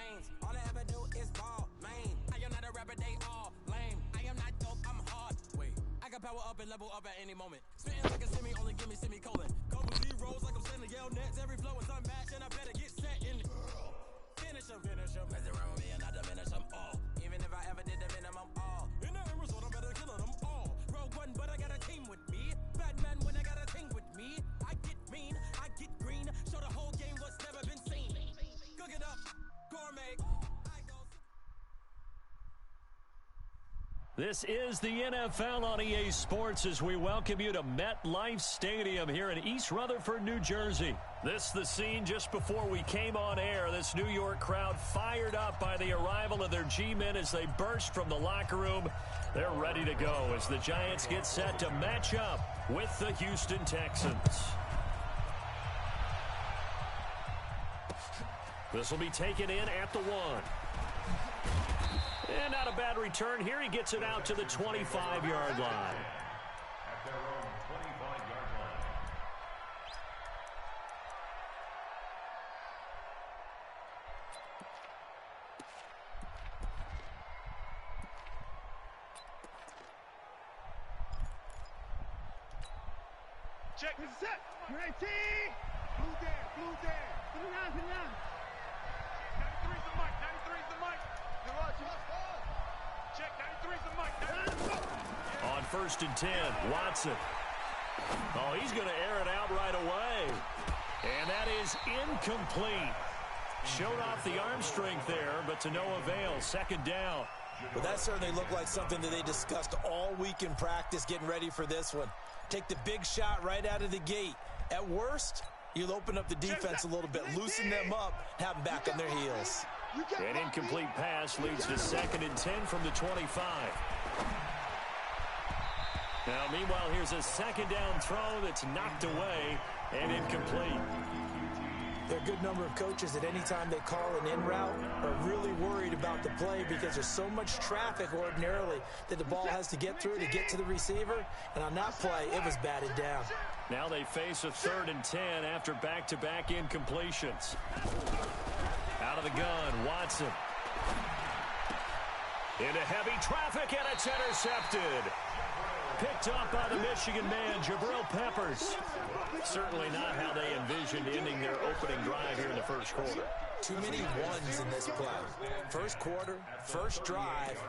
lanes. All I ever do is ball, lame. I am not a rapper, they all lame. I am not dope, I'm hard. Wait, I can power up and level up at any moment. Spitting like a semi, only give me semicolon. Couple zeros like I'm sending yell nets. Every flow is unmatched and I better get set in. Finish them. Mess around with me and I diminish them all. Even if I ever did the minimum all. In the end result, I'm better killing them all. Rogue one, but I got a team with me. Batman when I got a team with me. I get mean, I get green. Show the whole game what's never been seen. Cook it up, gourmet. This is the NFL on EA Sports as we welcome you to MetLife Stadium here in East Rutherford, New Jersey. This is the scene just before we came on air. This New York crowd fired up by the arrival of their G-men as they burst from the locker room. They're ready to go as the Giants get set to match up with the Houston Texans. This will be taken in at the 1. And not a bad return here. He gets it out to the 25-yard line. At their own 25-yard line. Check. Set. Great team. Blue there. Blue there. Put it on. 93's the mic. 93's the mic. You're right. You must fall. Check. 93's the mic. On 1st and 10, Watson. Oh, he's going to air it out right away. And that is incomplete. Showed off the arm strength there, but to no avail. 2nd down. Well, that certainly looked like something that they discussed all week in practice getting ready for this one. Take the big shot right out of the gate. At worst, you'll open up the defense a little bit, loosen them up, have them back on their heels. An incomplete pass leads to 2nd and 10 from the 25. Now, meanwhile, here's a 2nd down throw that's knocked away and incomplete. There are a good number of coaches that any time they call an in route are really worried about the play because there's so much traffic ordinarily that the ball has to get through to get to the receiver. And on that play, it was batted down. Now they face a 3rd and 10 after back-to-back incompletions. Out of the gun, Watson. Into heavy traffic, and it's intercepted. Picked up by the Michigan man, Jabril Peppers. Certainly not how they envisioned ending their opening drive here in the 1st quarter. Too many ones in this play. 1st quarter, 1st drive,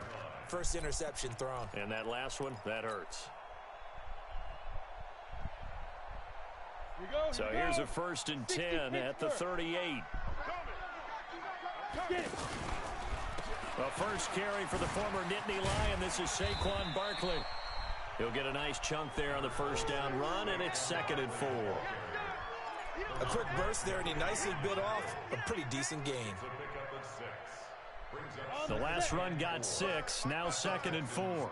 1st interception thrown. And that last one, that hurts. So here's a 1st and 10 at the 38. A first carry for the former Nittany Lion. This is Saquon Barkley. He'll get a nice chunk there on the 1st down run, and it's 2nd and 4. A quick burst there, and he nicely bit off a pretty decent gain. The last run got 6, now 2nd and 4.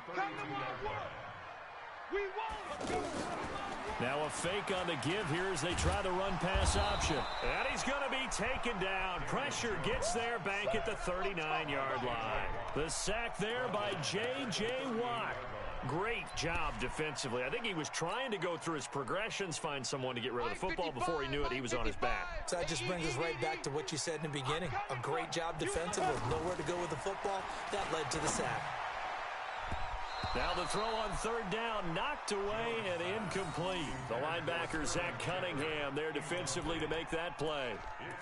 Now a fake on the give here as they try the run-pass option. And he's going to be taken down. Pressure gets there back at the 39-yard line. The sack there by J.J. Watt. Great job defensively. I think he was trying to go through his progressions, find someone to get rid of the football. Before he knew it, he was on his back. So that just brings us right back to what you said in the beginning. A great job defensively. Nowhere to go with the football. That led to the sack. Now the throw on 3rd down, knocked away and incomplete. The linebacker, Zach Cunningham, there defensively to make that play.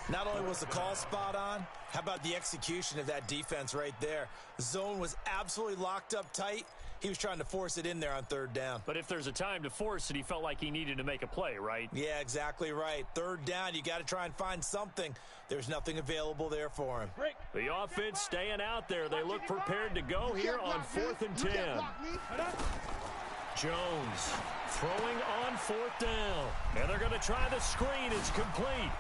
Not only was the call spot on, how about the execution of that defense right there? The zone was absolutely locked up tight. He was trying to force it in there on 3rd down. But if there's a time to force it, he felt like he needed to make a play, right? Yeah, exactly right. 3rd down, you got to try and find something. There's nothing available there for him. The offense staying out there. They look prepared to go here on 4th and 10. Jones throwing on 4th down. And they're going to try the screen. It's complete.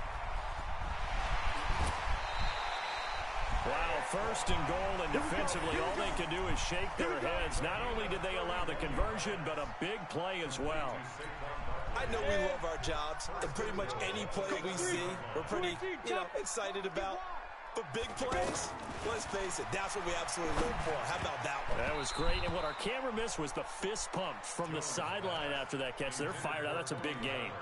Wow, 1st and goal, and defensively all they can do is shake their heads. Not only did they allow the conversion, but a big play as well. I know we love our jobs, and pretty much any play we see, we're pretty, excited about. But big plays, let's face it, that's what we absolutely live for. How about that one? That was great, and what our camera missed was the fist pump from the sideline after that catch. They're fired out. That's a big game.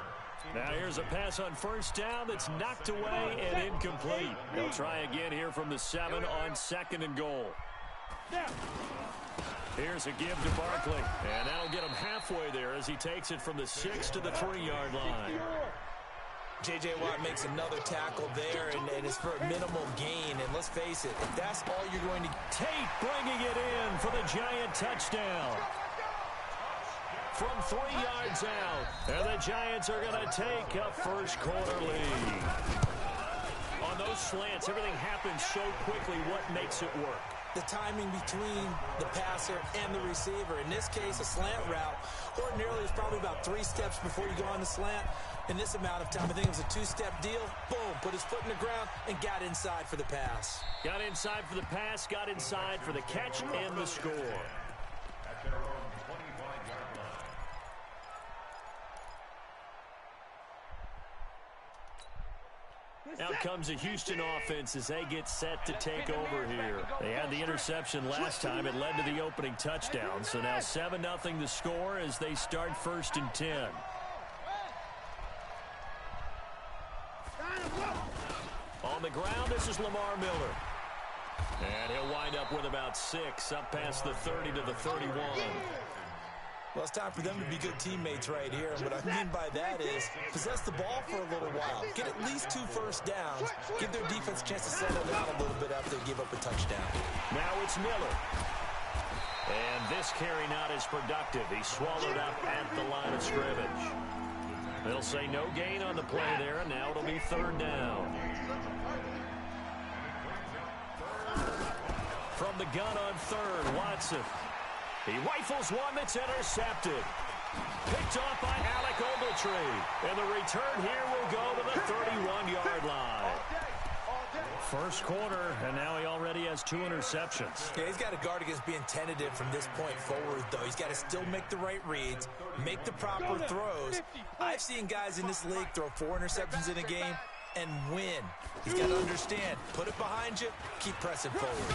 Now here's a pass on first down that's knocked away and incomplete. They'll try again here from the 7 on 2nd and goal. Here's a give to Barkley, and that'll get him halfway there as he takes it from the 6 to the 3-yard line. J.J. Watt makes another tackle there, and it's for a minimal gain. And let's face it, if that's all you're going to... Tate bringing it in for the Giant touchdown. From 3 yards out, and the Giants are going to take a first-quarter lead. On those slants, everything happens so quickly. What makes it work? The timing between the passer and the receiver. In this case, a slant route. Ordinarily, it's probably about 3 steps before you go on the slant. In this amount of time, I think it was a 2-step deal. Boom, put his foot in the ground and got inside for the pass. Got inside for the pass, got inside for the catch and the score. At their own 25-yard line. Out comes the Houston offense as they get set to take over here. They had the interception last time. It led to the opening touchdown. So now 7-0 the score as they start 1st and 10. On the ground, this is Lamar Miller. And he'll wind up with about 6, up past the 30 to the 31. Well, it's time for them to be good teammates right here. And what I mean by that is possess the ball for a little while. Get at least 2 first downs. Give their defense a chance to settle down a little bit after they give up a touchdown. Now it's Miller. And this carry not as productive. He's swallowed up at the line of scrimmage. They'll say no gain on the play there, and now it'll be 3rd down. From the gun on 3rd, Watson. He rifles one that's intercepted. Picked off by Alec Ogletree. And the return here will go to the 31-yard line. First quarter, and now he already has 2 interceptions. Yeah, he's got to guard against being tentative from this point forward, though. He's got to still make the right reads, make the proper throws. I've seen guys in this league throw 4 interceptions in a game and win. He's got to understand, put it behind you, keep pressing forward.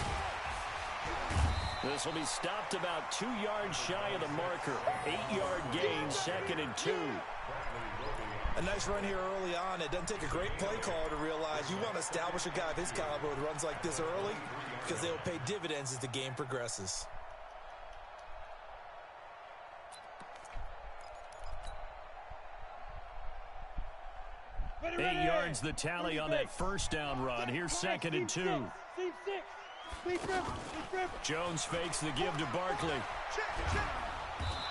This will be stopped about 2 yards shy of the marker. 8-yard gain, 2nd and 2. A nice run here early on. It doesn't take a great play caller to realize you want to establish a guy of his caliber with runs like this early because they will pay dividends as the game progresses. Eight yards the tally on that first down run. Here's 2nd and 2. Jones fakes the give to Barkley.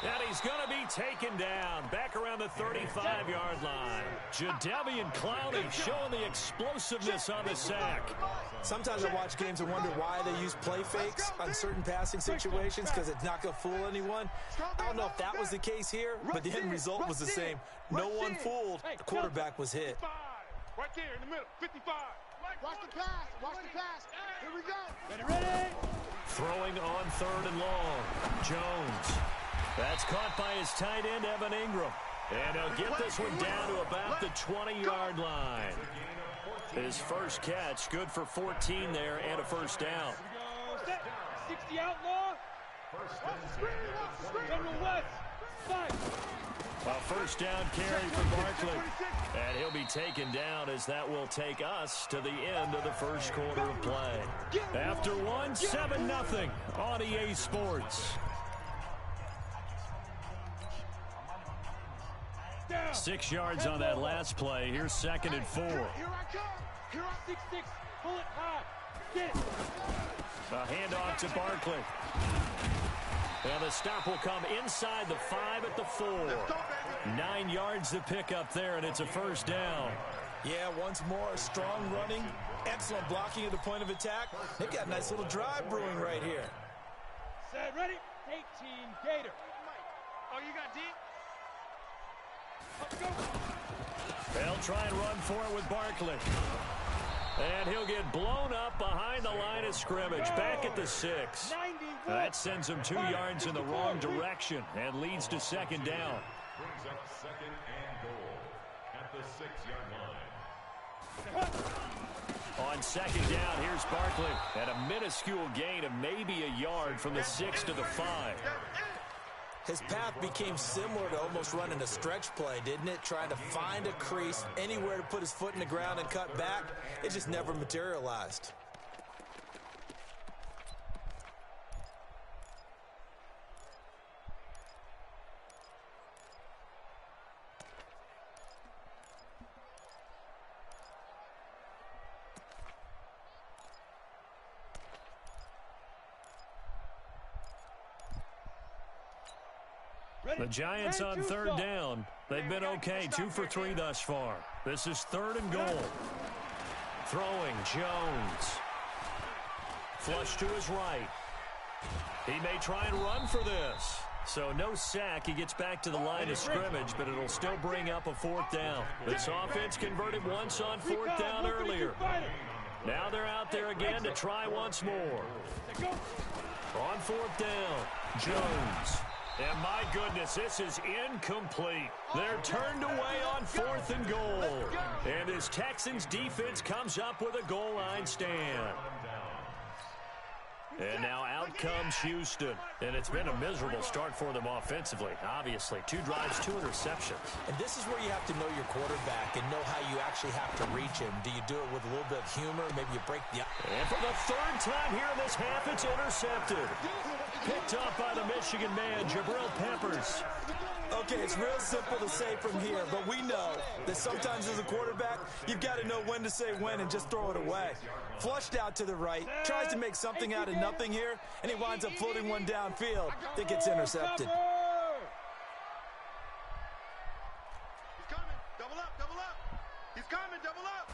And he's going to be taken down back around the 35-yard line. Jadeveon Clowney showing the explosiveness on the sack. Sometimes I watch games and wonder why they use play fakes on certain passing situations because it's not going to fool anyone. I don't know if that was the case here, but the end result was the same. No one fooled. The quarterback was hit. Right there in the middle, 55. Watch the pass. Watch the pass. Here we go. Ready? Throwing on 3rd and long. Jones. That's caught by his tight end, Evan Ingram. And he'll get this one down to about the 20-yard line. His first catch, good for 14 there and a first down. 60 outlaw. General West. 5. A first down carry for Barkley. And he'll be taken down as that will take us to the end of the first quarter of play. After one, 7-0 on EA Sports. 6 yards on that last play. Here's 2nd and 4. Here I come. Here I 6-6. Pull it high. Get it. A handoff to Barkley. And the stop will come inside the 5 at the 4. 9 yards to pick up there, and it's a first down. Yeah, once more, strong running, excellent blocking at the point of attack. They've got a nice little drive brewing right here. Set, ready? 18, Gator. Oh, you got deep? They'll try and run for it with Barkley. And he'll get blown up behind the line of scrimmage, back at the 6. That sends him 2 yards in the wrong direction and leads to 2nd down. Brings up 2nd and goal at the 6-yard line. On 2nd down, here's Barkley at a minuscule gain of maybe a yard from the 6 to the 5. His path became similar to almost running a stretch play, didn't it? Trying to find a crease, anywhere to put his foot in the ground and cut back. It just never materialized. The Giants on third down. They've been okay, 2 for 3 thus far. This is 3rd and goal. Throwing, Jones. Flush to his right. He may try and run for this. So no sack. He gets back to the line of scrimmage, but it'll still bring up a 4th down. This offense converted once on 4th down earlier. Now they're out there again to try once more. On 4th down, Jones. And my goodness, this is incomplete. They're turned away on 4th and goal. And his Texans defense comes up with a goal line stand. And now out comes Houston. And it's been a miserable start for them offensively. Obviously, 2 drives, 2 interceptions. And this is where you have to know your quarterback and know how you actually have to reach him. Do you do it with a little bit of humor? Maybe you break the... And for the 3rd time here in this half, it's intercepted. Picked up by the Michigan man, Jabril Peppers. Okay, it's real simple to say from here, but we know that sometimes as a quarterback, you've got to know when to say when and just throw it away. Flushed out to the right, tries to make something out of nothing here, and he winds up floating one downfield that gets intercepted. He's coming. Double up, double up. He's coming, double up.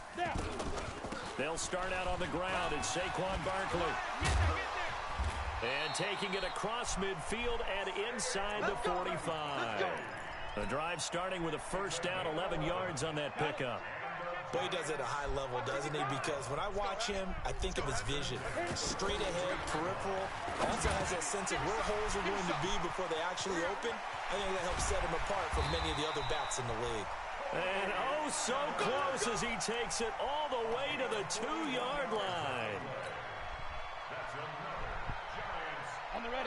They'll start out on the ground, and Saquon Barkley. And taking it across midfield and inside the 45. The drive starting with a 1st down, 11 yards on that pickup. Boy, he does it at a high level, doesn't he? Because when I watch him, I think of his vision. Straight ahead, peripheral. Also has that sense of where holes are going to be before they actually open. I think that helps set him apart from many of the other backs in the league. And oh, so close as he takes it all the way to the 2-yard line.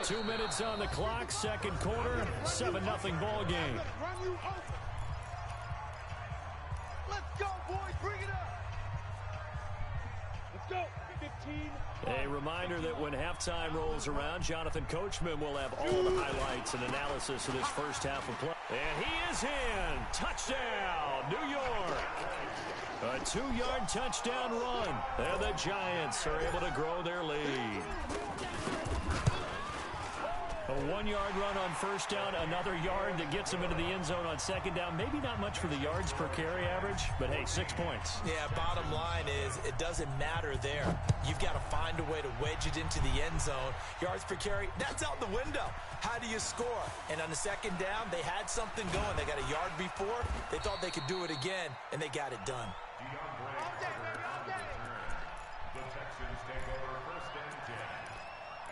2 minutes on the clock, 2nd quarter, 7-0 ball game. Let's go, boys. Bring it up. Let's go. 15. A reminder that when halftime rolls around, Jonathan Coachman will have all the highlights and analysis of this first half of play. And he is in. Touchdown, New York. A 2-yard touchdown run. And the Giants are able to grow their lead. A 1-yard run on 1st down, another yard that gets him into the end zone on 2nd down. Maybe not much for the yards per carry average, but hey, 6 points. Yeah, bottom line is it doesn't matter there. You've got to find a way to wedge it into the end zone. Yards per carry, that's out the window. How do you score? And on the 2nd down, they had something going. They got a yard before. They thought they could do it again, and they got it done. The Texans take over 1st and 10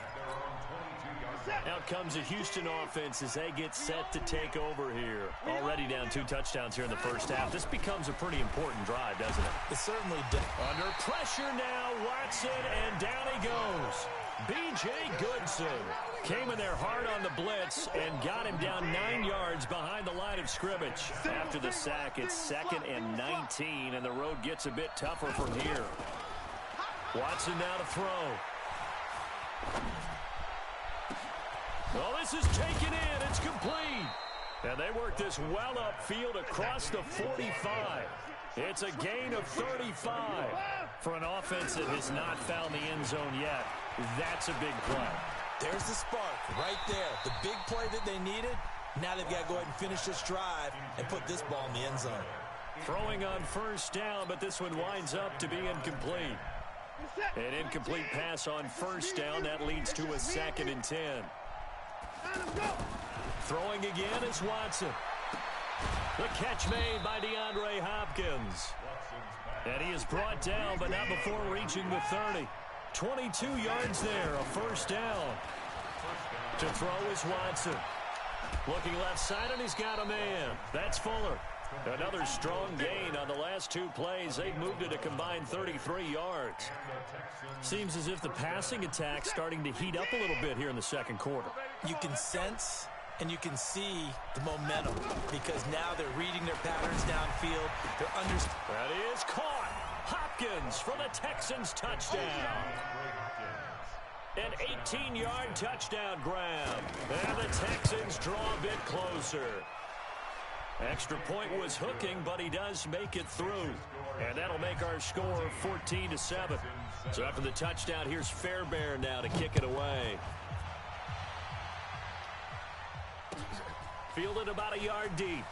at their own 22-yard line. Out comes the Houston offense as they get set to take over here. Already down 2 touchdowns here in the first half. This becomes a pretty important drive, doesn't it? It certainly does. Under pressure now, Watson, and down he goes. B.J. Goodson came in there hard on the blitz and got him down 9 yards behind the line of scrimmage. After the sack, it's 2nd and 19, and the road gets a bit tougher from here. Watson now to throw. Well, this is taken in. It's complete. And they work this well upfield across the 45. It's a gain of 35. For an offense that has not found the end zone yet, that's a big play. There's the spark right there. The big play that they needed. Now they've got to go ahead and finish this drive and put this ball in the end zone. Throwing on 1st down, but this one winds up to be incomplete. An incomplete pass on 1st down. That leads to a 2nd and 10. Throwing again is Watson. The catch made by DeAndre Hopkins. And he is brought down, but not before reaching the 30. 22 yards there, a 1st down. To throw is Watson. Looking left side, and he's got a man. That's Fuller. Another strong gain on the last 2 plays. They've moved it a combined 33 yards. Seems as if the passing attack's starting to heat up a little bit here in the 2nd quarter. You can sense And you can see the momentum because now they're reading their patterns downfield. They're That is caught. Hopkins for the Texans touchdown. An 18-yard touchdown grab. And the Texans draw a bit closer. Extra point was hooking, but he does make it through. And that'll make our score 14-7. So after the touchdown, here's Fairbairn now to kick it away. Fielded about a yard deep.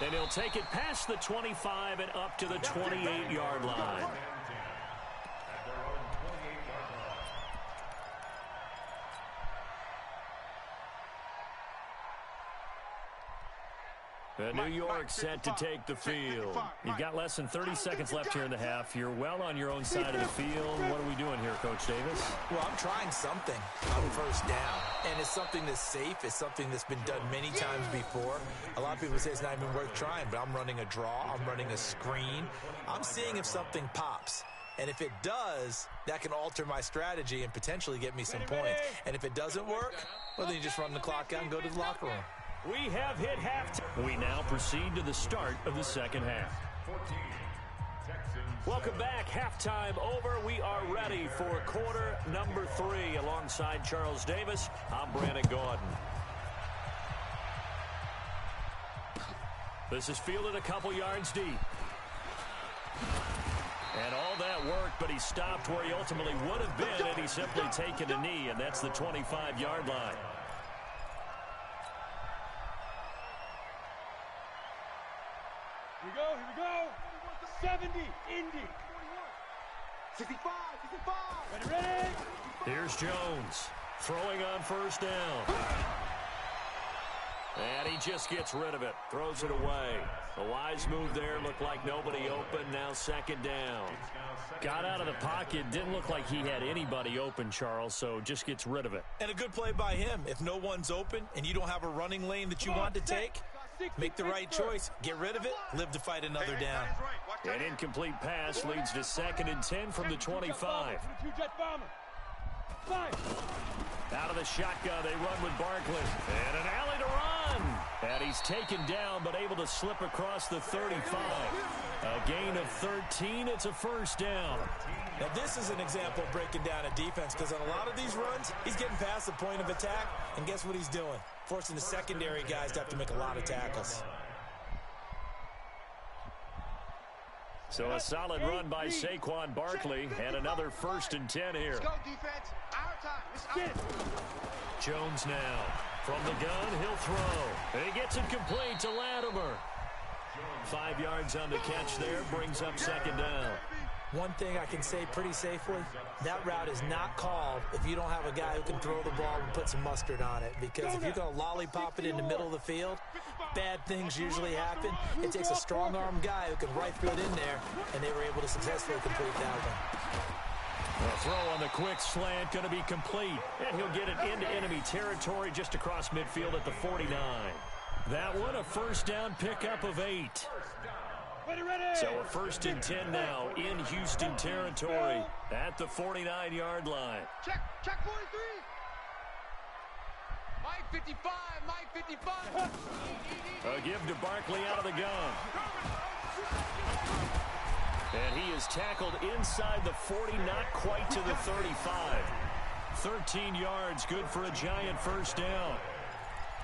And he'll take it past the 25 and up to the 28-yard line. New York set to take the field. You've got less than 30 seconds left here in the half. You're well on your own side of the field. What are we doing here, Coach Davis? Well, I'm trying something on first down. And it's something that's safe. It's something that's been done many times before. A lot of people say it's not even worth trying, but I'm running a draw. I'm running a screen. I'm seeing if something pops. And if it does, that can alter my strategy and potentially get me some points. And if it doesn't work, well, then you just run the clock out and go to the locker room. We have hit halftime. We now proceed to the start of the second half. Welcome back. Halftime over. We are ready for quarter number 3. Alongside Charles Davis, I'm Brandon Gordon. This is fielded a couple yards deep. And all that worked, but he stopped where he ultimately would have been, and he's simply taken a knee, and that's the 25-yard line. Here we go. 70, Indy. 65. Ready. Here's Jones throwing on first down. And he just gets rid of it, throws it away. A wise move there, looked like nobody open, now second down. Got out of the pocket, didn't look like he had anybody open, Charles, so just gets rid of it. And a good play by him. If no one's open and you don't have a running lane that you want to take, make the right choice. Get rid of it, live to fight another down. An incomplete pass leads to 2nd and 10 from the 25. Out of the shotgun, they run with Barkley. And an alley to run. And he's taken down, but able to slip across the 35. A gain of 13. It's a first down. Now, this is an example of breaking down a defense, because on a lot of these runs, he's getting past the point of attack, and guess what he's doing? Forcing the secondary guys to have to make a lot of tackles. So a solid run by Saquon Barkley, and another 1st and 10 here. Let's go, defense. Our time. It's our Jones now. From the gun, he'll throw. And he gets it complete to Latimer. 5 yards on the catch there, brings up 2nd down. One thing I can say pretty safely, that route is not called if you don't have a guy who can throw the ball and put some mustard on it. Because if you're going to lollipop it in the middle of the field, bad things usually happen. It takes a strong-arm guy who can rifle it in there, and they were able to successfully complete that one. A throw on the quick slant, going to be complete. And he'll get it into enemy territory just across midfield at the 49. That one, a first down pickup of 8. So a 1st and 10 now in Houston territory at the 49-yard line. Check 43. Mike 55. A give to Barkley out of the gun. And he is tackled inside the 40, not quite to the 35. 13 yards, good for a giant first down.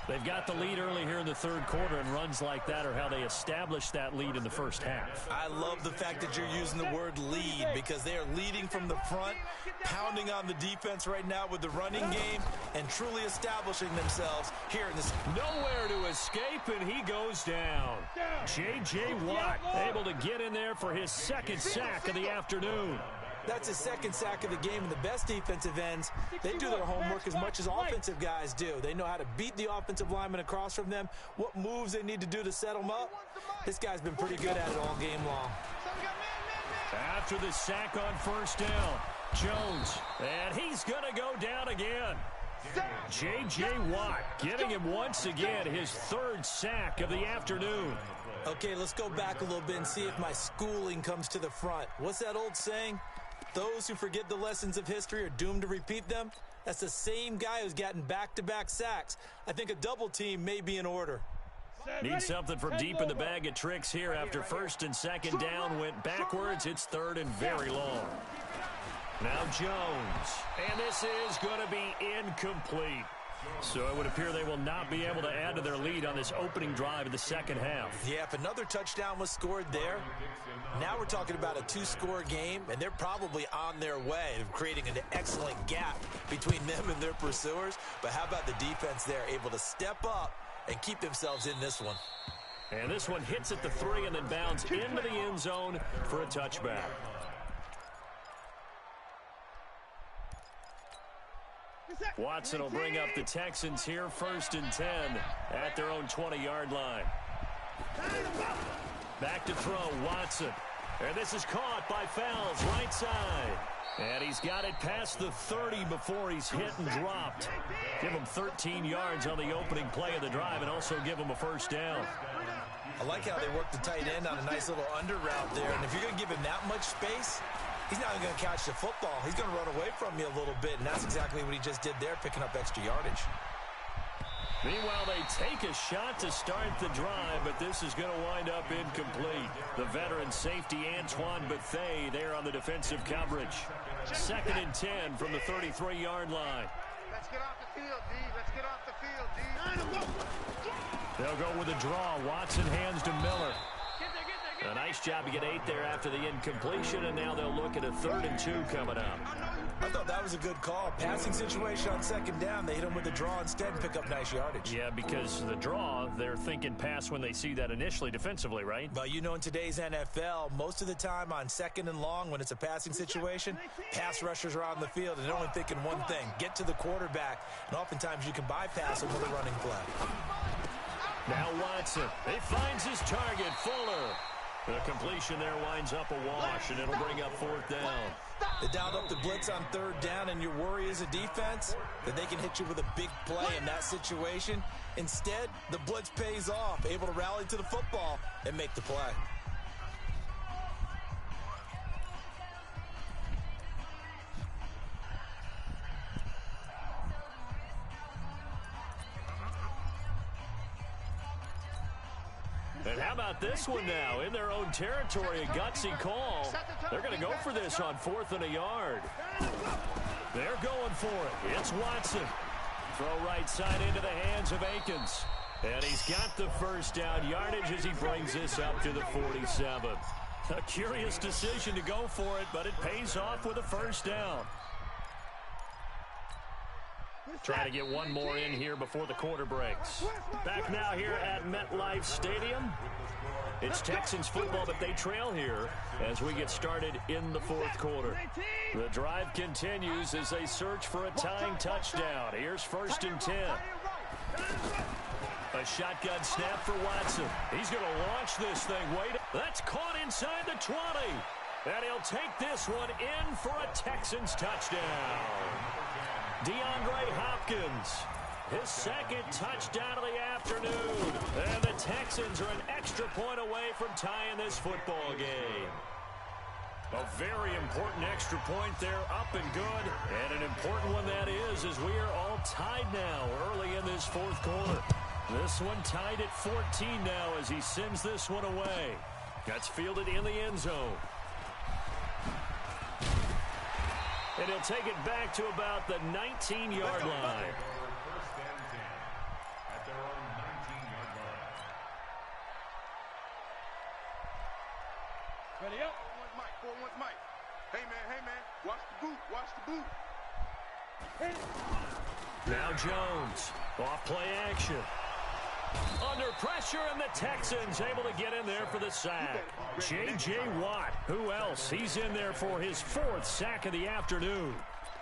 They've got the lead early here in the 3rd quarter, and runs like that are how they establish that lead in the first half. I love the fact that you're using the word lead, because they are leading from the front, pounding on the defense right now with the running game, and truly establishing themselves here in this. Nowhere to escape, and he goes down. J.J. Watt able to get in there for his 2nd sack of the afternoon. That's his 2nd sack of the game, and the best defensive ends, they do their homework as much as offensive guys do. They know how to beat the offensive lineman across from them, what moves they need to do to set them up. This guy's been pretty good at it all game long. After the sack on first down, Jones, and he's going to go down again. J.J. Watt giving him once again his 3rd sack of the afternoon. Okay, let's go back a little bit and see if my schooling comes to the front. What's that old saying? Those who forget the lessons of history are doomed to repeat them. That's the same guy who's gotten back-to-back sacks. I think a double team may be in order. Need something from deep in the bag of tricks here after first and second down went backwards. It's third and very long. Now Jones. And this is going to be incomplete. So it would appear they will not be able to add to their lead on this opening drive of the second half. Yeah, if another touchdown was scored there, now we're talking about a two-score game, and they're probably on their way of creating an excellent gap between them and their pursuers. But how about the defense there, able to step up and keep themselves in this one? And this one hits at the 3 and then bounds into the end zone for a touchback. Watson will bring up the Texans here, first and 10 at their own 20-yard line. Back to throw, Watson. And this is caught by Fells, right side. And he's got it past the 30 before he's hit and dropped. Give him 13 yards on the opening play of the drive and also give him a first down. I like how they work the tight end on a nice little under route there. And if you're going to give him that much space, he's not going to catch the football. He's going to run away from you a little bit, and that's exactly what he just did there, picking up extra yardage. Meanwhile, they take a shot to start the drive, but this is going to wind up incomplete. The veteran safety, Antoine Bethea, there on the defensive coverage. Second and 10 from the 33-yard line. Let's get off the field, D. Let's get off the field, D. They'll go with a draw. Watson hands to Miller. A nice job to get 8 there after the incompletion, and now they'll look at a 3rd and 2 coming up. I thought that was a good call. Passing situation on second down. They hit him with a draw instead and pick up nice yardage. Yeah, because the draw, they're thinking pass when they see that initially defensively, right? But you know, in today's NFL, most of the time on second and long, when it's a passing situation, pass rushers are on the field and they're only thinking one thing, get to the quarterback. And oftentimes you can bypass them with a running play. Now Watson. He finds his target, Fuller. The completion there winds up a wash, and it'll bring up 4th down. They dialed up the blitz on 3rd down, and your worry as a defense that they can hit you with a big play in that situation. Instead, the blitz pays off, able to rally to the football and make the play. And how about this one now? In their own territory, a gutsy call. They're going to go for this on 4th and a yard. They're going for it. It's Watson. Throw right side into the hands of Akins. And he's got the first down yardage as he brings this up to the 47. A curious decision to go for it, but it pays off with a first down. Try to get one more in here before the quarter breaks. Back now here at MetLife Stadium. It's Texans football, but they trail here as we get started in the 4th quarter. The drive continues as they search for a tying touchdown. Here's 1st and 10. A shotgun snap for Watson. He's going to launch this thing. Wait, that's caught inside the 20. And he'll take this one in for a Texans touchdown. DeAndre Hopkins, his 2nd touchdown of the afternoon. And the Texans are an extra point away from tying this football game. A very important extra point there, up and good. And an important one that is, as we are all tied now early in this 4th quarter. This one tied at 14 now as he sends this one away. That's fielded in the end zone. And he'll take it back to about the 19-yard line. First and 10 at their own 19-yard line. Ready up. 4-1's Mike. Hey, man. Watch the boot. Now Jones. Off play action. Under pressure, and the Texans able to get in there for the sack. J.J. Watt, who else? He's in there for his 4th sack of the afternoon.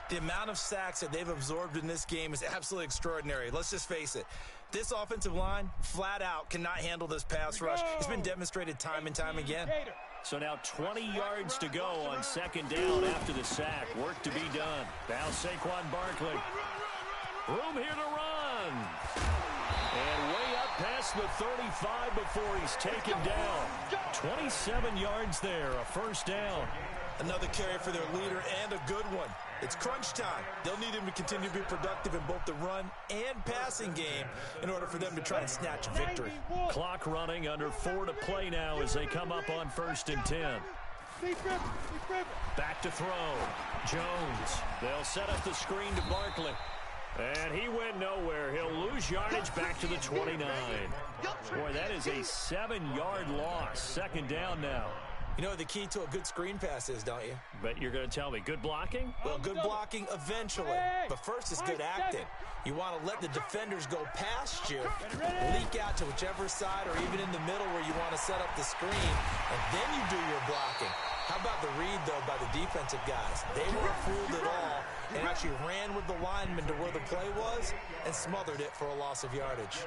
The amount of sacks that they've absorbed in this game is absolutely extraordinary. Let's just face it. This offensive line, flat out, cannot handle this pass rush. It's been demonstrated time and time again. So now 20 yards to go on 2nd down after the sack. Work to be done. Now Saquon Barkley. Room here to run. And way up past the 35 before he's taken down. 27 yards there, a first down. Another carry for their leader and a good one. It's crunch time. They'll need him to continue to be productive in both the run and passing game in order for them to try and snatch a victory. Clock running, under 4 to play now as they come up on 1st and 10. Back to throw. Jones. They'll set up the screen to Barkley. And he went nowhere. He'll lose yardage back to the 29. Boy, that is a 7-yard loss. 2nd down now. You know what the key to a good screen pass is, don't you? But you're going to tell me, good blocking? Well, good blocking eventually. But first is good acting. You want to let the defenders go past you, leak out to whichever side or even in the middle where you want to set up the screen, and then you do your blocking. How about the read, though, by the defensive guys? They weren't fooled at all and actually ran with the lineman to where the play was and smothered it for a loss of yardage.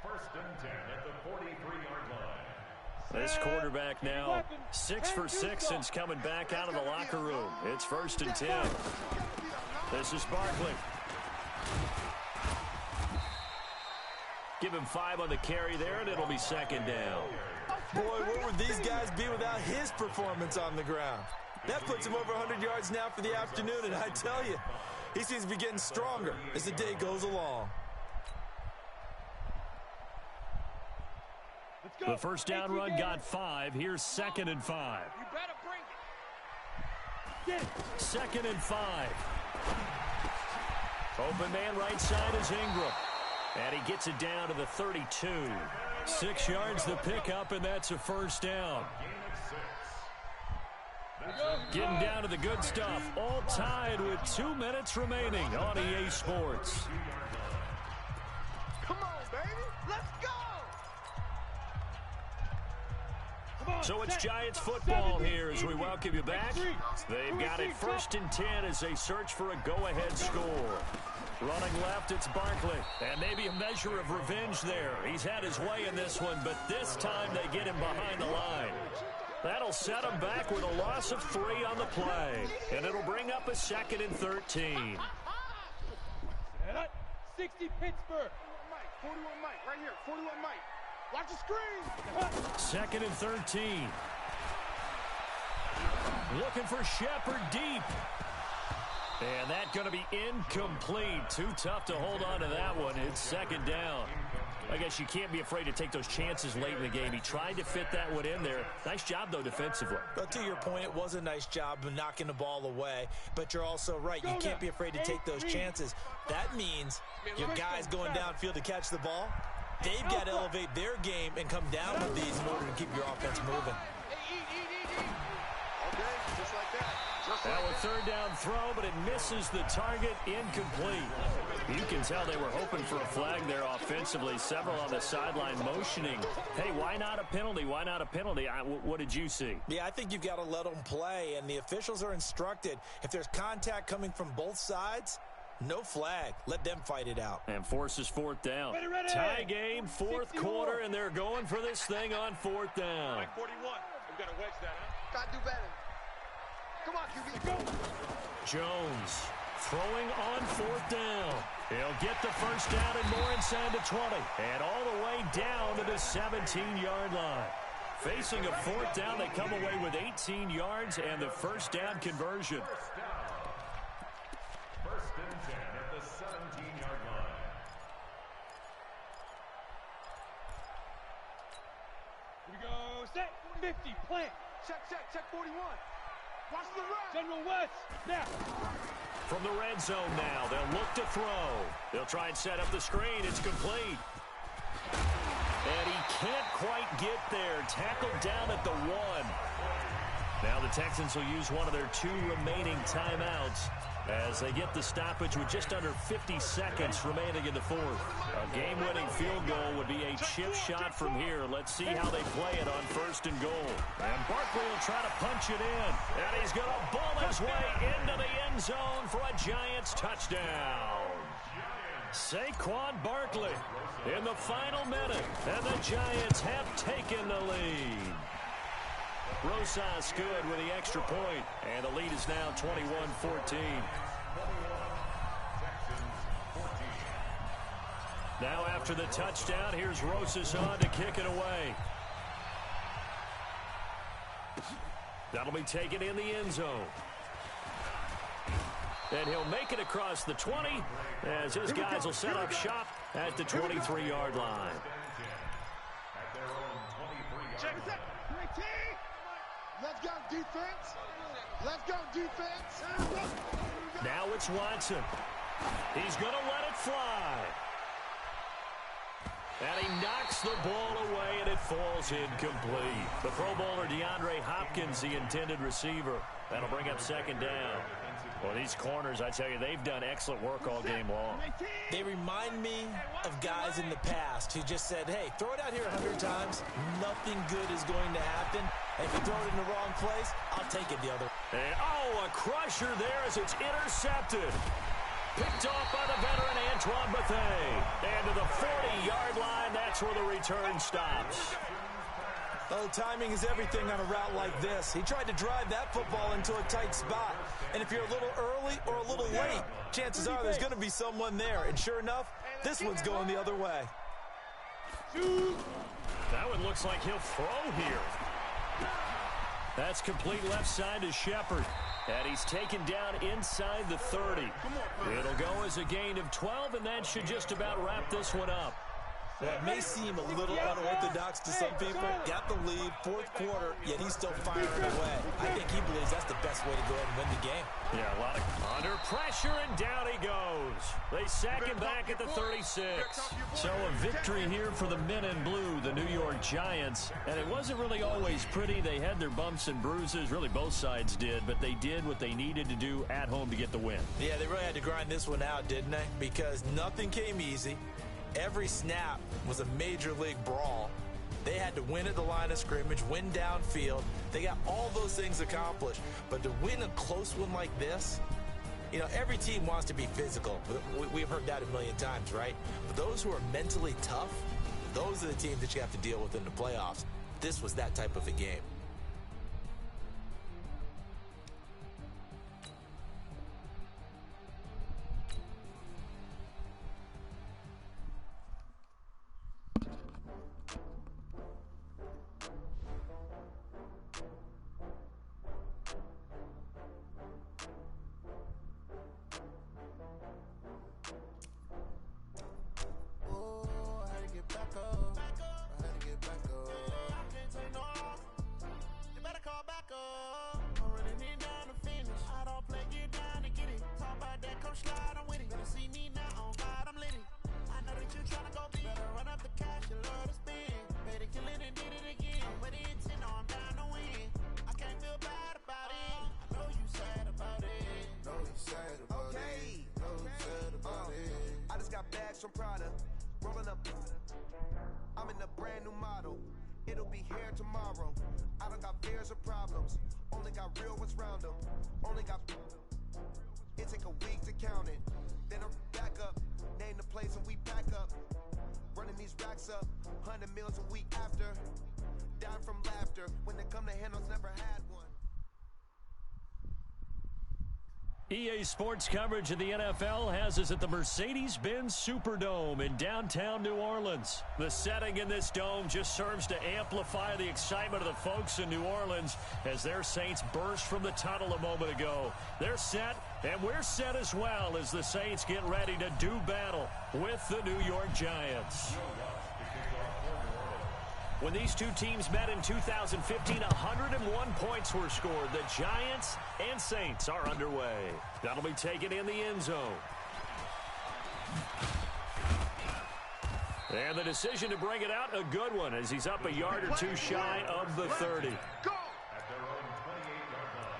First and 10 at the 43-yard line. This quarterback now 6 for 6 since coming back out of the locker room. It's 1st and 10. This is Barkley. Give him 5 on the carry there, and it'll be 2nd down. Boy, where would these guys be without his performance on the ground? That puts him over 100 yards now for the afternoon, and I tell you, he seems to be getting stronger as the day goes along. The first down run got 5. Here's 2nd and 5. You better bring it. 2nd and 5. Open man right side is Ingram. And he gets it down to the 32. 6 yards the pickup, and that's a 1st down. Getting down to the good stuff. All tied with 2 minutes remaining on EA Sports. Come on, baby. Let's go. So it's Giants football here as we welcome you back. They've got it 1st and 10 as they search for a go-ahead score. Running left, it's Barkley. And maybe a measure of revenge there. He's had his way in this one, but this time they get him behind the line. That'll set him back with a loss of 3 on the play. And it'll bring up a 2nd and 13. 60 Pittsburgh. 41 Mike, right here. 41 Mike. Watch the screen. 2nd and 13. Looking for Shepard deep. And that's going to be incomplete. Too tough to hold on to that one. It's 2nd down. I guess you can't be afraid to take those chances late in the game. He tried to fit that one in there. Nice job, though, defensively. But to your point, it was a nice job of knocking the ball away. But you're also right. You can't be afraid to take those chances. That means your guys going downfield to catch the ball, they've got to elevate their game and come down with these in order to keep your offense moving. Okay, just like that. Now a 3rd down throw, but it misses the target. Incomplete. You can tell they were hoping for a flag there offensively. Several on the sideline motioning. Hey, why not a penalty? Why not a penalty? What did you see? Yeah, I think you've got to let them play, and the officials are instructed. If there's contact coming from both sides, no flag. Let them fight it out. And forces 4th down. Ready. Tie game, 4th quarter, and they're going for this thing on 4th down. Mike 41. We've got to wedge that, huh? Gotta do better. Come on, QB. Jones throwing on 4th down. He'll get the 1st down and more inside the 20. And all the way down to the 17-yard line. Facing a 4th down, they come away with 18 yards and the 1st down conversion. 1st and 10 at the 17-yard line. Here we go. Set. 50. Plant. Check 41. Watch the run. General West. Now. From the red zone now, they'll look to throw. They'll try and set up the screen. It's complete. And he can't quite get there. Tackled down at the 1. Now the Texans will use one of their 2 remaining timeouts as they get the stoppage with just under 50 seconds remaining in the 4th. A game-winning field goal would be a chip shot from here. Let's see how they play it on 1st and goal. And Barkley will try to punch it in. And he's going to ball his way into the end zone for a Giants touchdown. Saquon Barkley in the final minute. And the Giants have taken the lead. Rosas good with the extra point, and the lead is now 21-14. Now after the touchdown, here's Rosas on to kick it away. That'll be taken in the end zone. And he'll make it across the 20 as his guys will set up shop at the 23-yard line. Check it out. Let's go, defense. Let's go, defense. Now it's Watson. He's going to let it fly. And he knocks the ball away, and it falls incomplete. The Pro Bowler DeAndre Hopkins, the intended receiver. That'll bring up second down. Well, these corners, I tell you, they've done excellent work all game long. They remind me of guys in the past who just said, hey, throw it out here 100 times. Nothing good is going to happen. And if you throw it in the wrong place, I'll take it the other. And, a crusher there as it's intercepted. Picked off by the veteran Antoine Bethea. And to the 40-yard line, that's where the return stops. Oh, timing is everything on a route like this. He tried to drive that football into a tight spot. And if you're a little early or a little late, chances are there's going to be someone there. And sure enough, this one's going the other way. That one looks like he'll throw here. That's complete left side to Shepard. And he's taken down inside the 30. It'll go as a gain of 12, and that should just about wrap this one up. Well, it may seem a little unorthodox to some people. Got the lead, fourth quarter, yet he's still firing away. I think he believes that's the best way to go ahead and win the game. Yeah, a lot of under pressure, and down he goes. They sack him back at the 36. So a victory here for the men in blue, the New York Giants. And it wasn't really always pretty. They had their bumps and bruises. Really, both sides did. But they did what they needed to do at home to get the win. Yeah, they really had to grind this one out, didn't they? Because nothing came easy. Every snap was a major league brawl. They had to win at the line of scrimmage, win downfield. They got all those things accomplished. But to win a close one like this, you know, every team wants to be physical. We've heard that a million times, right? But those who are mentally tough, those are the teams that you have to deal with in the playoffs. This was that type of a game. From Prada, rolling up. I'm in a brand new model. It'll be here tomorrow. I don't got fears or problems. Only got real ones round them. Only got. It take a week to count it. Then I'm back up. Name the place and we pack up. Running these racks up. 100 meals a week after. Dying from laughter. When they come to handles, never had one. EA Sports coverage of the NFL has us at the Mercedes-Benz Superdome in downtown New Orleans. The setting in this dome just serves to amplify the excitement of the folks in New Orleans as their Saints burst from the tunnel a moment ago. They're set, and we're set as well as the Saints get ready to do battle with the New York Giants. When these two teams met in 2015, 101 points were scored. The Giants and Saints are underway. That'll be taken in the end zone. And the decision to bring it out, a good one, as he's up a yard or two shy of the 30. Go! At their own 28-yard line.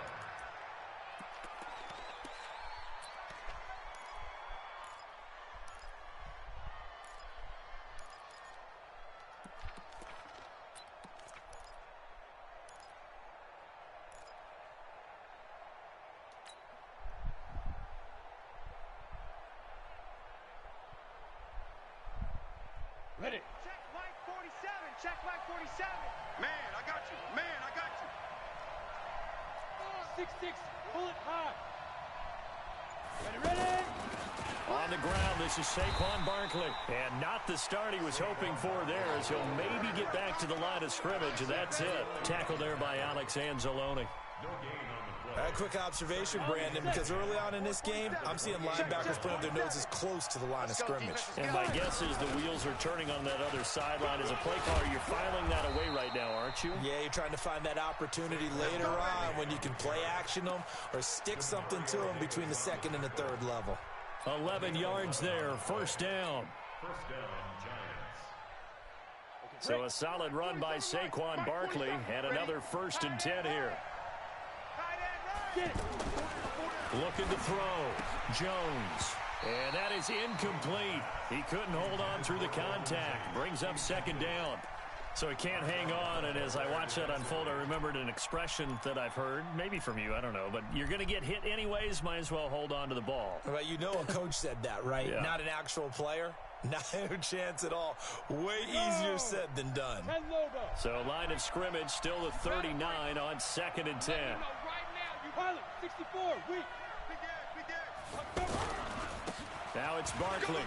Ready. Check Mike 47. Check Mike 47. Man, I got you. Man, I got you. 6-6. Pull it hard. Ready, ready. On the ground, this is Saquon Barkley. And not the start he was hoping for there, as he'll maybe get back to the line of scrimmage, and that's it. Tackled there by Alex Anzalone. A quick observation, Brandon, because early on in this game, I'm seeing linebackers putting their noses close to the line of scrimmage. And my guess is the wheels are turning on that other sideline. As a play caller, you're filing that away right now, aren't you? Yeah, you're trying to find that opportunity later on when you can play action them or stick something to them between the second and the third level. 11 yards there, first down. Giants. So a solid run by Saquon Barkley and another 1st and 10 here. Looking to throw. Jones. And that is incomplete. He couldn't hold on through the contact. Brings up 2nd down. So he can't hang on, and as I watch that unfold, I remembered an expression that I've heard, maybe from you, I don't know, but you're going to get hit anyways, might as well hold on to the ball. Well, you know a coach said that, right? Yeah. Not an actual player. Not a chance at all. Way easier said than done. So line of scrimmage still the 39 on 2nd and 10. Pilot, 64, weak. Now it's Barkley.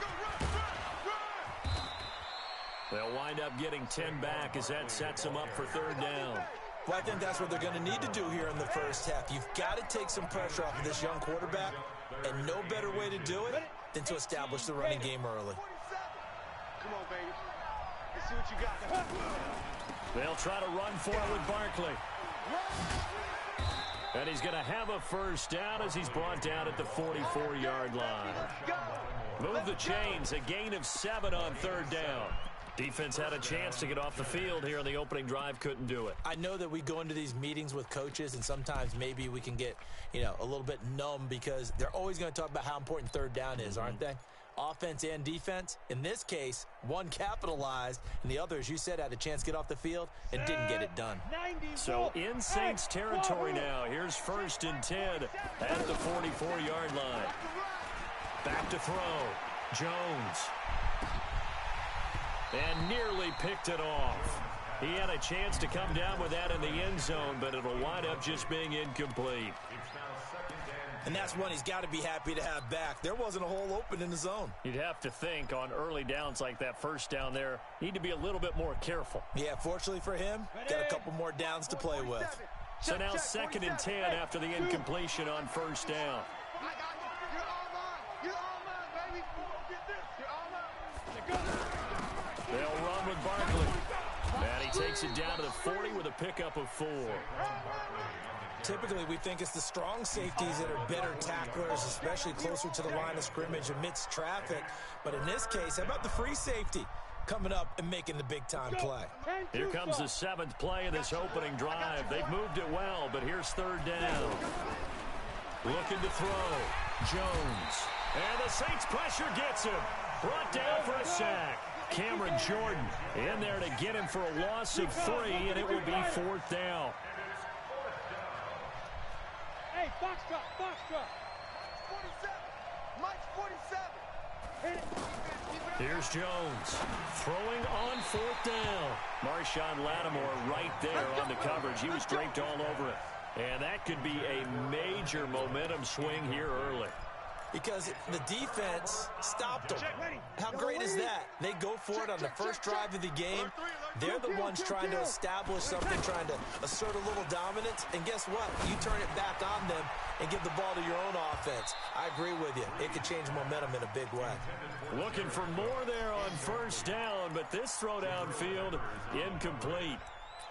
They'll wind up getting 10 back as that sets them up for 3rd down. Well, I think that's what they're going to need to do here in the first half. You've got to take some pressure off of this young quarterback, and no better way to do it than to establish the running game early. Come on, baby. Let's see what you got. They'll try to run for it with Barkley. And he's going to have a 1st down as he's brought down at the 44-yard line. Move the chains, a gain of 7 on 3rd down. Defense had a chance to get off the field here in the opening drive, couldn't do it. I know that we go into these meetings with coaches, and sometimes maybe we can get, a little bit numb because they're always going to talk about how important 3rd down is, aren't they? Offense and defense. In this case, one capitalized, and the other, as you said, had a chance to get off the field and didn't get it done. So in Saints territory now. Here's 1st and 10 at the 44-yard line. Back to throw. Jones. And nearly picked it off. He had a chance to come down with that in the end zone, but it'll wind up just being incomplete. And that's one he's got to be happy to have back. There wasn't a hole open in the zone. You'd have to think on early downs like that 1st down there, need to be a little bit more careful. Yeah, fortunately for him, got a couple more downs to play with. So now 2nd and 10 after the incompletion on 1st down. They'll run with Barkley. And he takes it down to the 40 with a pickup of 4. Typically, we think it's the strong safeties that are better tacklers, especially closer to the line of scrimmage amidst traffic. But in this case, how about the free safety coming up and making the big-time play? Here comes the 7th play of this opening drive. They've moved it well, but here's 3rd down. Looking to throw. Jones. And the Saints pressure gets him. Brought down for a sack. Cameron Jordan in there to get him for a loss of 3, and it will be 4th down. Hey, box drop. 47. Mike's 47. Here's Jones throwing on 4th down. Marshawn Lattimore right there on the coverage. He was draped all over it. And that could be a major momentum swing here early. Because the defense stopped them. How great is that? They go for it on the first drive of the game. They're the ones trying to establish something, trying to assert a little dominance. And guess what? You turn it back on them and give the ball to your own offense. I agree with you. It could change momentum in a big way. Looking for more there on 1st down, but this throw downfield incomplete.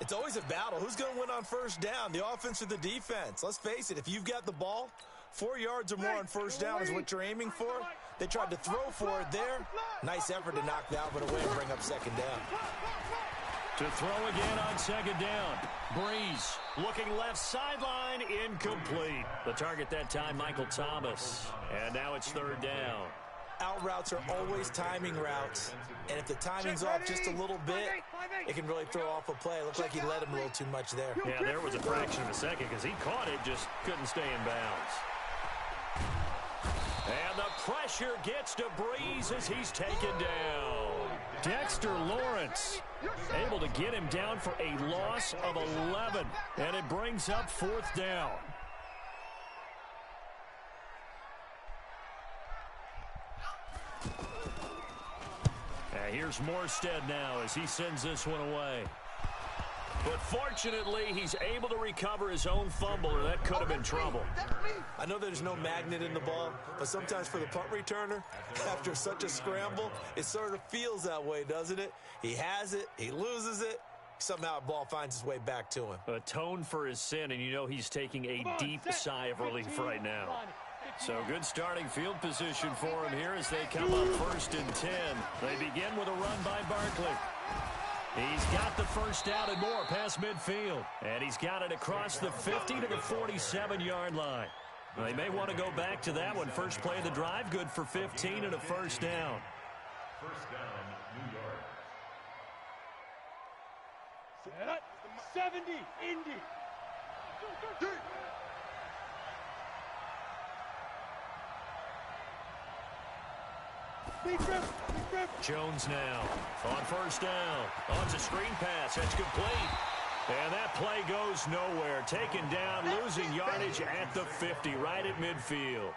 It's always a battle. Who's going to win on 1st down, the offense or the defense? Let's face it, if you've got the ball, 4 yards or more on 1st down is what you're aiming for. They tried to throw for it there. Nice effort to knock Dalvin away and bring up 2nd down. To throw again on 2nd down. Breeze looking left sideline, incomplete. The target that time, Michael Thomas. And now it's 3rd down. Out routes are always timing routes. And if the timing's off just a little bit, it can really throw off a play. It looked like he let him a little too much there. Yeah, there was a fraction of a second because he caught it, just couldn't stay in bounds. And the pressure gets to Breeze as he's taken down. Dexter Lawrence able to get him down for a loss of 11. And it brings up 4th down. Here's Morstead now as he sends this one away. But fortunately, he's able to recover his own fumble, or that could have been trouble. I know there's no magnet in the ball, but sometimes for the punt returner, after such a scramble, it sort of feels that way, doesn't it? He has it, he loses it, somehow the ball finds its way back to him. Atone for his sin, and you know he's taking a deep sigh of relief right now. So good starting field position for him here as they come up 1st and 10. They begin with a run by Barkley. He's got the first down and more past midfield. And he's got it across the 50 to the 47-yard line. They may want to go back to that one. First play of the drive, good for 15 and a first down. First down, New York. 70, Indy. Big grip. Jones now on first down. Oh, it's a screen pass. That's complete. And that play goes nowhere. Taken down, losing yardage at the 50, right at midfield.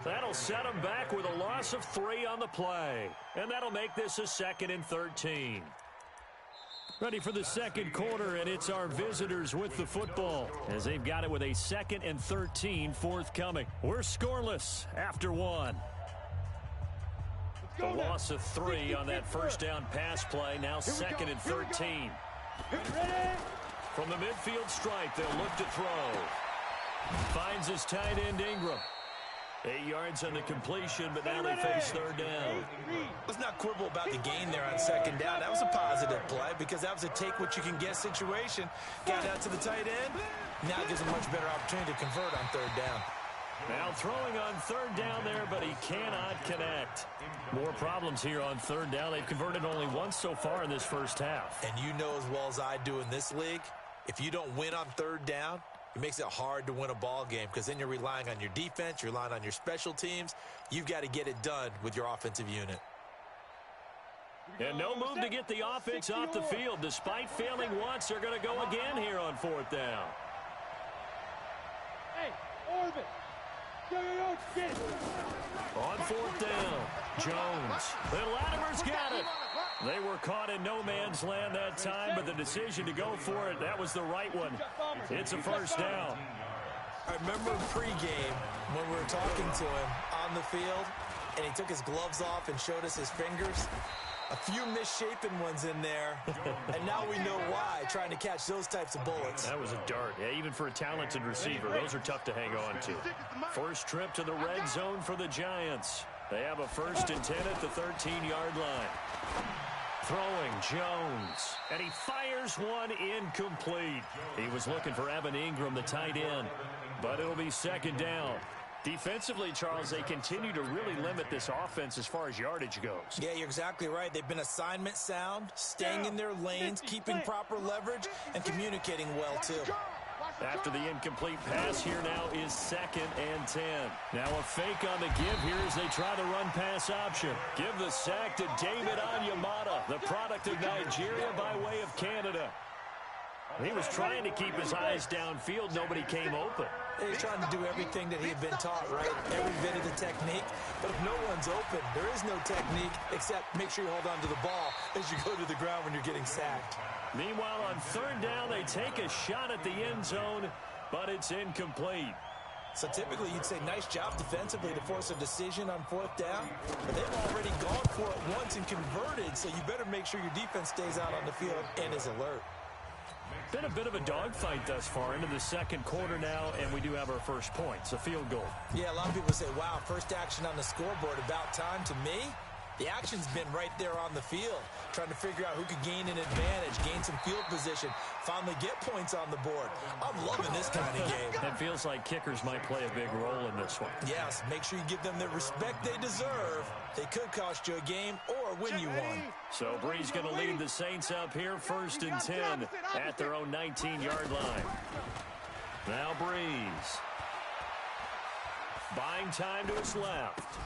That'll set him back with a loss of 3 on the play. And that'll make this a 2nd and 13. Ready for the second quarter, and it's our visitors with the football as they've got it with a 2nd and 13 forthcoming. We're scoreless after 1. The loss of 3 on that first down pass play, now 2nd and 13. From the midfield stripe, they'll look to throw. Finds his tight end Ingram. 8 yards on the completion, but now they face 3rd down. Let's not quibble about the gain there on 2nd down. That was a positive play because that was a take-what-you-can-get situation. Got out to the tight end. Now gives him a much better opportunity to convert on 3rd down. Now throwing on 3rd down there, but he cannot connect. More problems here on 3rd down. They've converted only once so far in this first half. And you know as well as I do in this league, if you don't win on 3rd down, it makes it hard to win a ball game because then you're relying on your defense, you're relying on your special teams. You've got to get it done with your offensive unit. And no move to get the offense off the field. Despite failing once, they're going to go again here on 4th down. Hey, Orbit. Get it. On 4th down, Jones. And Latimer's got it. They were caught in no man's land that time, but the decision to go for it, that was the right one. It's a first down. I remember pregame when we were talking to him on the field, and he took his gloves off and showed us his fingers. A few misshapen ones in there, and now we know why, trying to catch those types of bullets. That was a dart. Yeah, even for a talented receiver, those are tough to hang on to. First trip to the red zone for the Giants. They have a 1st and 10 at the 13-yard line. Throwing Jones, and he fires one incomplete. He was looking for Evan Ingram, the tight end, but it'll be 2nd down. Defensively, Charles, they continue to really limit this offense as far as yardage goes. Yeah, you're exactly right. They've been assignment sound, staying in their lanes, keeping proper leverage, and communicating well, too. After the incomplete pass, here now is 2nd and 10. Now a fake on the give here as they try the run-pass option. Give the sack to David Onyemata, the product of Nigeria by way of Canada. He was trying to keep his eyes downfield. Nobody came open. He's trying to do everything that he had been taught, right? Every bit of the technique. But if no one's open, there is no technique except make sure you hold on to the ball as you go to the ground when you're getting sacked. Meanwhile, on 3rd down, they take a shot at the end zone, but it's incomplete. So typically you'd say nice job defensively to force a decision on 4th down, but they've already gone for it once and converted, so you better make sure your defense stays out on the field and is alert. Been a bit of a dogfight thus far into the second quarter now, and we do have our first points, a field goal. Yeah, a lot of people say, wow, first action on the scoreboard, about time. To me, the action's been right there on the field, trying to figure out who could gain an advantage, gain some field position, finally get points on the board. I'm loving this kind of game. It feels like kickers might play a big role in this one. Yes, make sure you give them the respect they deserve. They could cost you a game or win you one. So Bree's going to lead the Saints up here, 1st and 10 at their own 19-yard line. Now Breeze. Buying time to his left.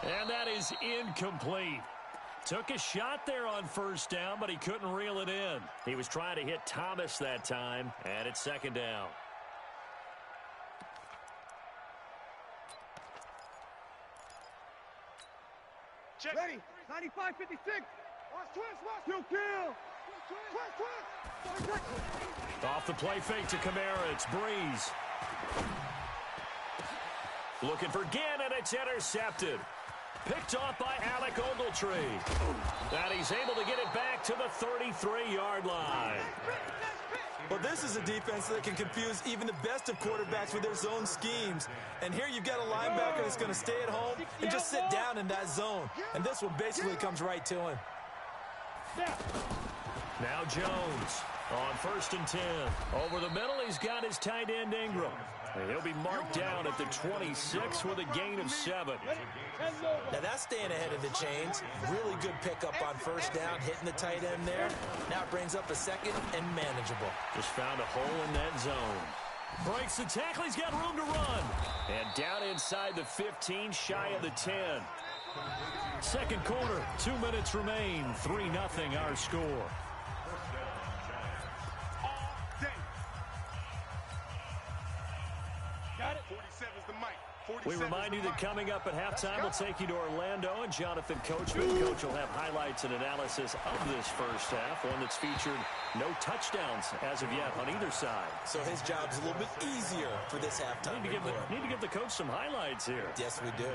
And that is incomplete. Took a shot there on 1st down, but he couldn't reel it in. He was trying to hit Thomas that time, and it's 2nd down. Check. 93, 95, 56. Watch twist, watch. Kill. Twist. Off the play fake to Kamara, it's Breeze. Looking for Ginn, and it's intercepted. Picked off by Alec Ogletree. And he's able to get it back to the 33-yard line. Well, this is a defense that can confuse even the best of quarterbacks with their zone schemes. And here you've got a linebacker that's going to stay at home and just sit down in that zone. And this one basically comes right to him. Now Jones on 1st and 10. Over the middle, he's got his tight end Ingram. And he'll be marked down at the 26 with a gain of 7. Now that's staying ahead of the chains. Really good pickup on 1st down, hitting the tight end there. Now it brings up a 2nd and manageable. Just found a hole in that zone. Breaks the tackle, he's got room to run. And down inside the 15, shy of the 10. Second quarter, 2 minutes remain. 3-0 our score. Got it. 47's the mic. We remind you that coming up at halftime, we'll take you to Orlando, and Jonathan Coachman. Coach will have highlights and analysis of this first half, one that's featured no touchdowns as of yet on either side. So his job's a little bit easier for this halftime. Need to give the coach some highlights here. Yes, we do.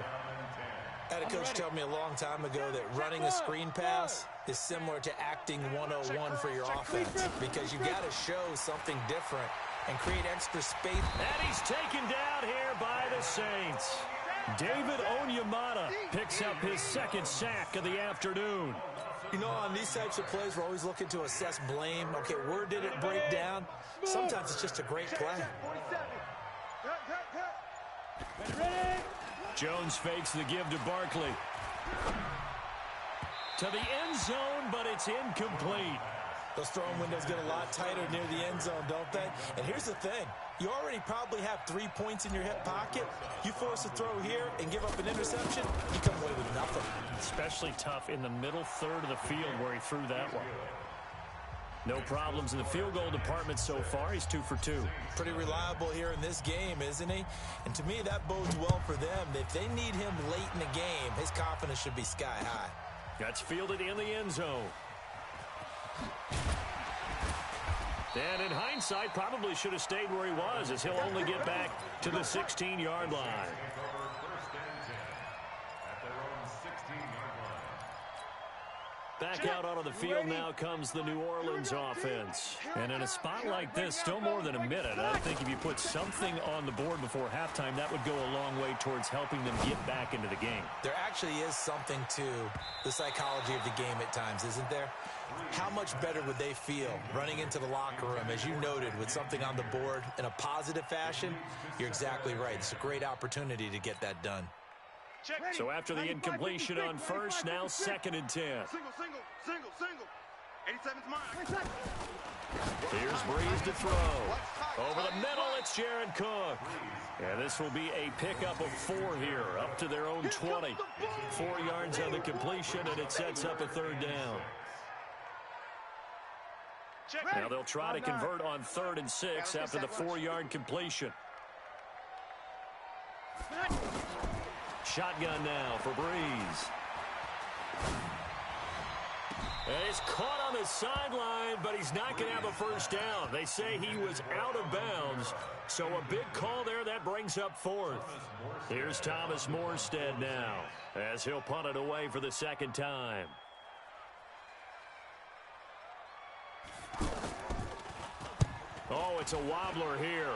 I had a coach tell me a long time ago that running a screen pass is similar to acting 101 for your offense, because you've got to show something different and create extra space. And he's taken down here by the Saints. David Onyemata picks up his 2nd sack of the afternoon. You know, on these types of plays, we're always looking to assess blame. Okay, where did it break down? Sometimes it's just a great play. Jones fakes the give to Barkley. To the end zone, but it's incomplete. Those throwing windows get a lot tighter near the end zone, don't they? And here's the thing. You already probably have 3 points in your hip pocket. You force a throw here and give up an interception, you come away with nothing. Especially tough in the middle third of the field where he threw that one. No problems in the field goal department so far. He's 2 for 2. Pretty reliable here in this game, isn't he? And to me, that bodes well for them. If they need him late in the game, his confidence should be sky high. That's fielded in the end zone. And in hindsight, probably should have stayed where he was, as he'll only get back to the 16-yard line. Back out onto the field now comes the New Orleans offense. And in a spot like this, still more than a minute, I think if you put something on the board before halftime, that would go a long way towards helping them get back into the game. There actually is something to the psychology of the game at times, isn't there? How much better would they feel running into the locker room, as you noted, with something on the board in a positive fashion? You're exactly right. It's a great opportunity to get that done. So after the incompletion on 1st, now 2nd and 10. Single. 87's mine. Here's Breeze to throw. Over the middle, it's Jared Cook. And this will be a pickup of 4 here, up to their own 20. 4 yards on the completion, and it sets up a 3rd down. Now they'll try to convert on 3rd and 6 after the 4-yard completion. Shotgun now for Breeze. And he's caught on the sideline, but he's not going to have a 1st down. They say he was out of bounds, so a big call there. That brings up 4th. Here's Thomas Morstead now, as he'll punt it away for the 2nd time. Oh, it's a wobbler here.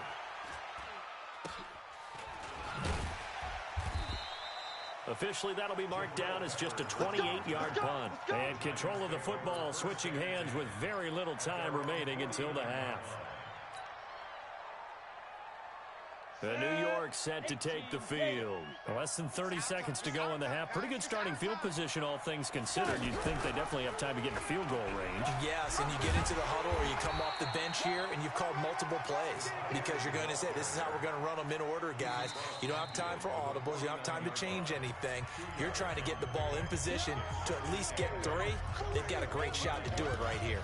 Officially, that'll be marked down as just a 28-yard punt. And control of the football switching hands with very little time remaining until the half. And New York set to take the field. Less than 30 seconds to go in the half. Pretty good starting field position, all things considered. You'd think they definitely have time to get in the field goal range. Yes, and you get into the huddle or you come off the bench here and you've called multiple plays because you're going to say, this is how we're going to run them in order, guys. You don't have time for audibles. You don't have time to change anything. You're trying to get the ball in position to at least get 3. They've got a great shot to do it right here.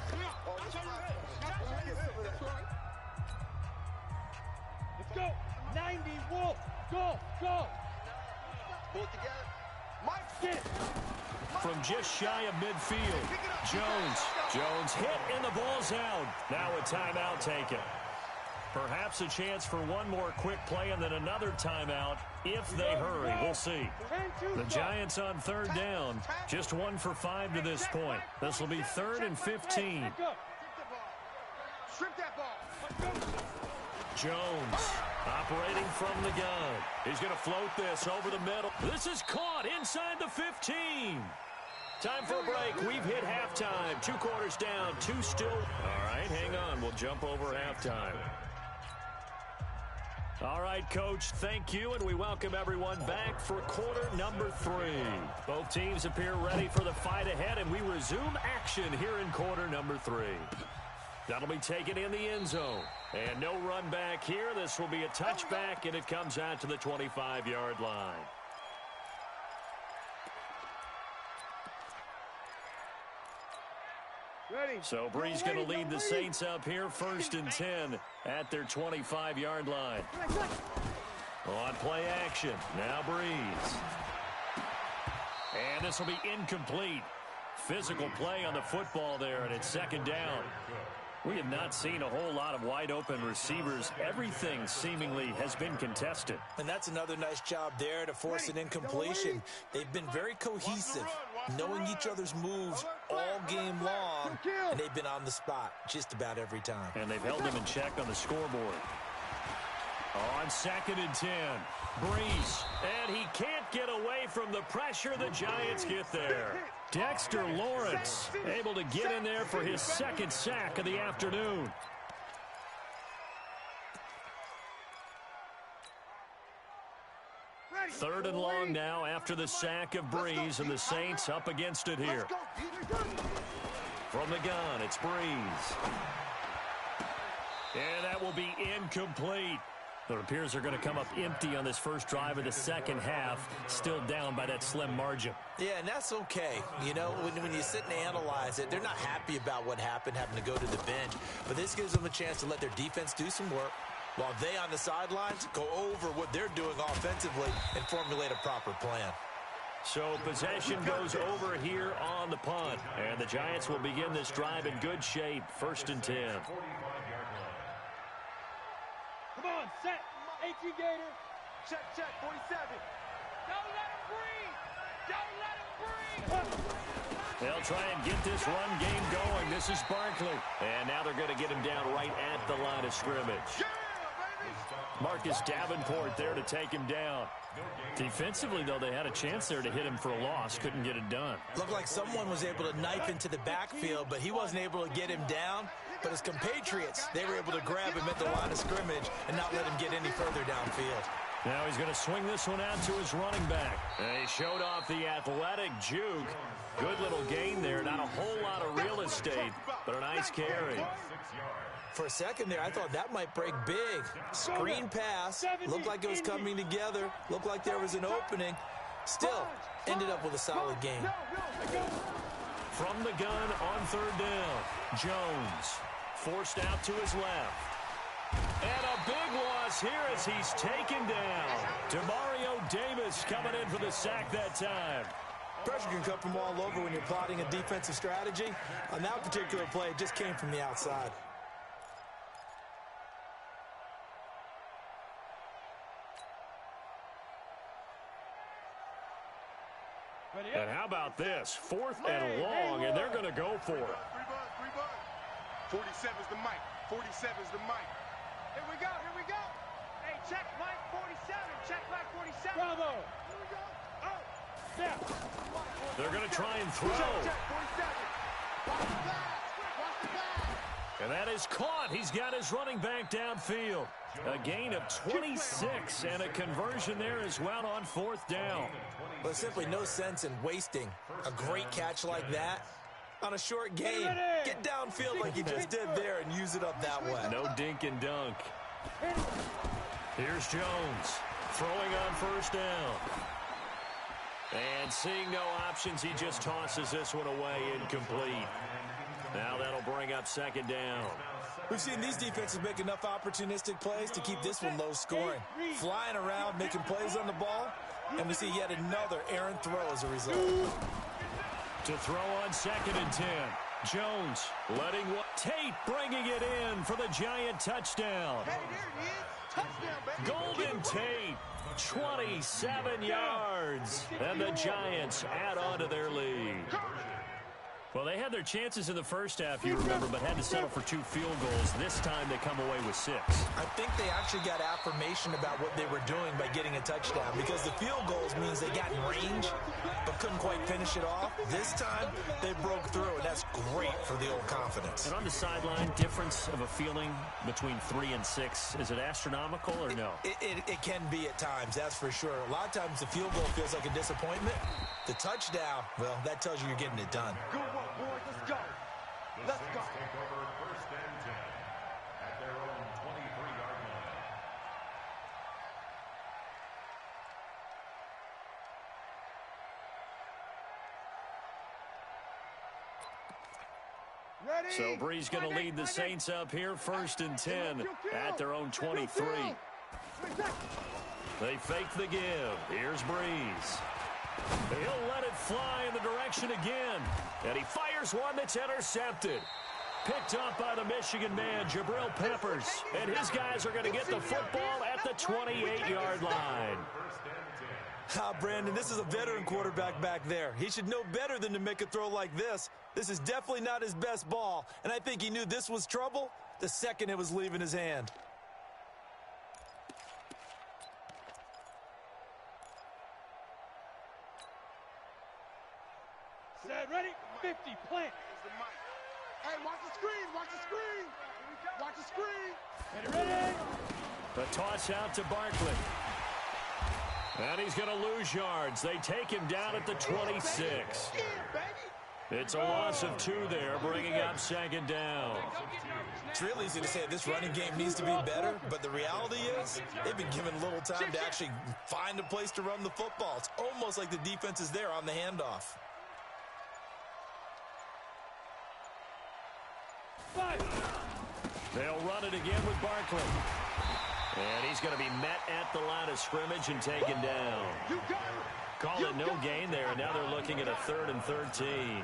Let's go. 90, Wolf. Go. Pull it together. From just shy of midfield, Jones hit and the ball's out. Now a timeout taken. Perhaps a chance for one more quick play and then another timeout if they hurry. We'll see. The Giants on third down. Just 1 for 5 to this point. This will be 3rd and 15. Strip that ball. Jones operating from the gun. He's going to float this over the middle. This is caught inside the 15. Time for a break. We've hit halftime. 2 quarters down, 2 still. All right, hang on. We'll jump over halftime. All right, Coach, thank you, and we welcome everyone back for quarter number 3. Both teams appear ready for the fight ahead, and we resume action here in quarter number 3. That'll be taken in the end zone. And no run back here. This will be a touchback, and it comes out to the 25-yard line. So Bree's going to lead the Saints up here, 1st and 10 at their 25-yard line. On play action, now Breeze. And this will be incomplete. Physical play on the football there, and it's 2nd down. We have not seen a whole lot of wide-open receivers. Everything seemingly has been contested. And that's another nice job there to force an incompletion. They've been very cohesive, knowing each other's moves all game long, and they've been on the spot just about every time. And they've held them in check on the scoreboard. On 2nd and 10, Breeze, and he can't get away from the pressure. The Giants get there. Dexter Lawrence able to get in there for his 2nd sack of the afternoon. Third and long now after the sack of Breeze, and the Saints up against it here. From the gun, it's Breeze. And that will be incomplete. It appears they're going to come up empty on this first drive of the second half, still down by that slim margin. Yeah, and that's okay. You know, when you sit and analyze it, they're not happy about what happened, having to go to the bench. But this gives them a chance to let their defense do some work, while they on the sidelines go over what they're doing offensively and formulate a proper plan. So possession goes over here on the punt, and the Giants will begin this drive in good shape, 1st and 10. Come on, set. 18 Gator. Check, 47. Don't let him breathe. Don't let him breathe. They'll try and get this run game going. This is Barkley. And now they're going to get him down right at the line of scrimmage. Marcus Davenport there to take him down. Defensively, though, they had a chance there to hit him for a loss. Couldn't get it done. Looked like someone was able to knife into the backfield, but he wasn't able to get him down. But his compatriots, they were able to grab him at the line of scrimmage and not let him get any further downfield. Now he's going to swing this one out to his running back. And he showed off the athletic juke. Good little gain there. Not a whole lot of real estate, but a nice carry. For a second there, I thought that might break big. Screen pass. Looked like it was coming together. Looked like there was an opening. Still, ended up with a solid game. From the gun on 3rd down, Jones forced out to his left. And a big loss here as he's taken down. Demario Davis coming in for the sack that time. Pressure can come from all over when you're plotting a defensive strategy. On that particular play, it just came from the outside. And how about this? 4th and long, and they're going to go for it. 47's the mic. 47's the mic. Here we go. Here we go. Hey, check Mike 47. Check Mike 47. Bravo. Here we go. Oh. Yeah. They're going to try and throw. Check 47. And that is caught. He's got his running back downfield. A gain of 26 and a conversion there as well on 4th down. But simply no sense in wasting a great catch like that on a short gain. Get downfield like you just did there and use it up that way. No dink and dunk. Here's Jones throwing on 1st down. And seeing no options, he just tosses this one away, incomplete. Now that'll bring up 2nd down. We've seen these defenses make enough opportunistic plays to keep this one low scoring. Flying around, making plays on the ball, and we see yet another errant throw as a result. To throw on 2nd and 10. Jones letting Tate bringing it in for the Giant touchdown. Hey, there it is. Touchdown, baby. Golden Tate, 27 yards. And the Giants add on to their lead. Well, they had their chances in the first half, you remember, but had to settle for 2 field goals. This time they come away with 6. I think they actually got affirmation about what they were doing by getting a touchdown, because the field goals means they got in range but couldn't quite finish it off. This time they broke through, and that's great for the old confidence. And on the sideline, difference of a feeling between 3 and 6, is it astronomical or no? It can be at times, that's for sure. A lot of times the field goal feels like a disappointment. The touchdown, well, that tells you you're getting it done. Good work, boys. Let's go. Let's go. Take over 1st and 10 at their own 23-yard line. Ready? So Bree's going to lead the Saints up here, 1st and 10 at their own 23. They fake the give. Here's Breeze. He'll let it fly in the direction again. And he fires one that's intercepted. Picked up by the Michigan man, Jabril Peppers. And his guys are going to get the football at the 28-yard line. Brandon, this is a veteran quarterback back there. He should know better than to make a throw like this. This is definitely not his best ball. And I think he knew this was trouble the second it was leaving his hand. Set, ready, 50, plant. Hey, watch the screen. Watch the screen. Watch the screen. Ready. The toss out to Barkley. And he's going to lose yards. They take him down at the 26. Yeah, baby. It's a loss of 2 there, bringing up 2nd down. It's real easy to say this running game needs to be better, but the reality is they've been given little time to actually find a place to run the football. It's almost like the defense is there on the handoff. They'll run it again with Barkley. And he's going to be met at the line of scrimmage and taken down. Call it no gain there, and now they're looking at a 3rd and 13. No gain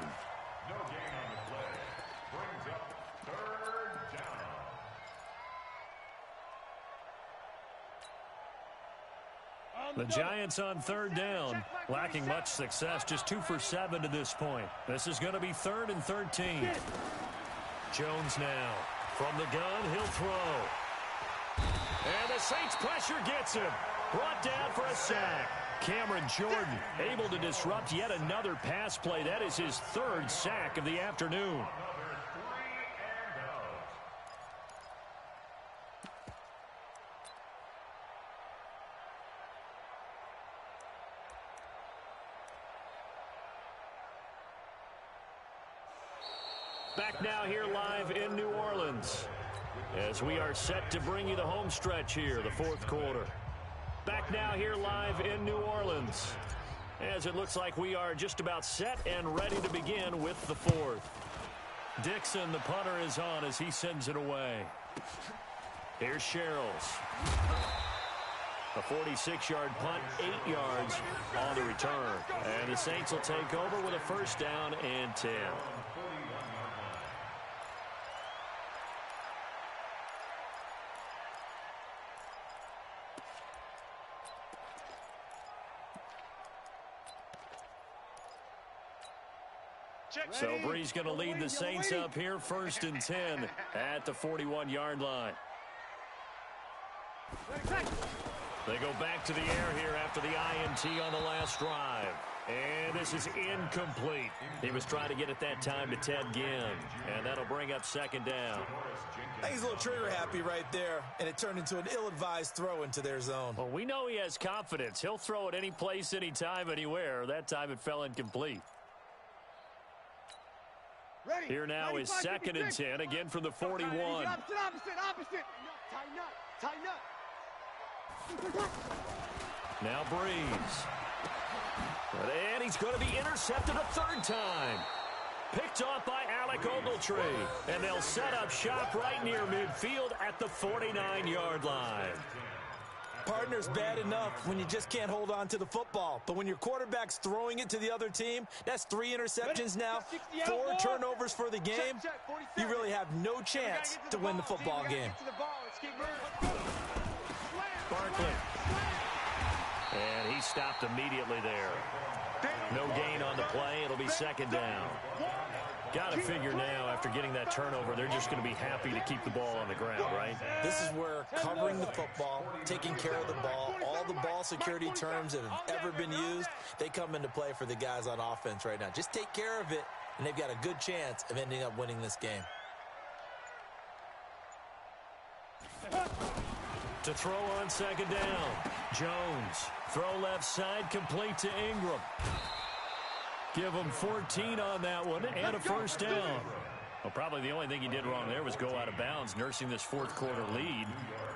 on the play. Brings up 3rd down. The Giants on 3rd down, lacking much success, just 2 for 7 to this point. This is going to be 3rd and 13. Jones now. From the gun, he'll throw. And the Saints pressure gets him. Brought down for a sack. Cameron Jordan able to disrupt yet another pass play. That is his 3rd sack of the afternoon. Back now here live in New Orleans as we are set to bring you the home stretch here, the 4th quarter. Back now here live in New Orleans as it looks like we are just about set and ready to begin with the 4th. Dixon, the punter, is on as he sends it away. Here's Sherrills. A 46-yard punt, 8 yards on the return. And the Saints will take over with a 1st down and 10. So Bree's going to lead the Saints up here, 1st and 10 at the 41-yard line. They go back to the air here after the INT on the last drive. And this is incomplete. He was trying to get it that time to Ted Ginn. And that'll bring up 2nd down. I think he's a little trigger happy right there, and it turned into an ill-advised throw into their zone. Well, we know he has confidence. He'll throw it any place, anytime, anywhere. That time it fell incomplete. Ready. Here now is 2nd and 10, again from the 41. Opposite. Tighten up. Now Breeze. And he's going to be intercepted a 3rd time. Picked off by Alec Ogletree. And they'll set up shop right near midfield at the 49-yard line. Partner's bad enough when you just can't hold on to the football. But when your quarterback's throwing it to the other team, that's 3 interceptions now, 4 turnovers for the game. You really have no chance to win the football game. Barkley. And he stopped immediately there. No gain on the play. It'll be second down. Got to figure now, after getting that turnover, they're just going to be happy to keep the ball on the ground, right? This is where covering the football, taking care of the ball, all the ball security terms that have ever been used, they come into play for the guys on offense right now. Just take care of it, and they've got a good chance of ending up winning this game. To throw on second down, Jones. Throw left side, complete to Ingram. Give him 14 on that one and a first down. Well, probably the only thing he did wrong there was go out of bounds, nursing this fourth quarter lead.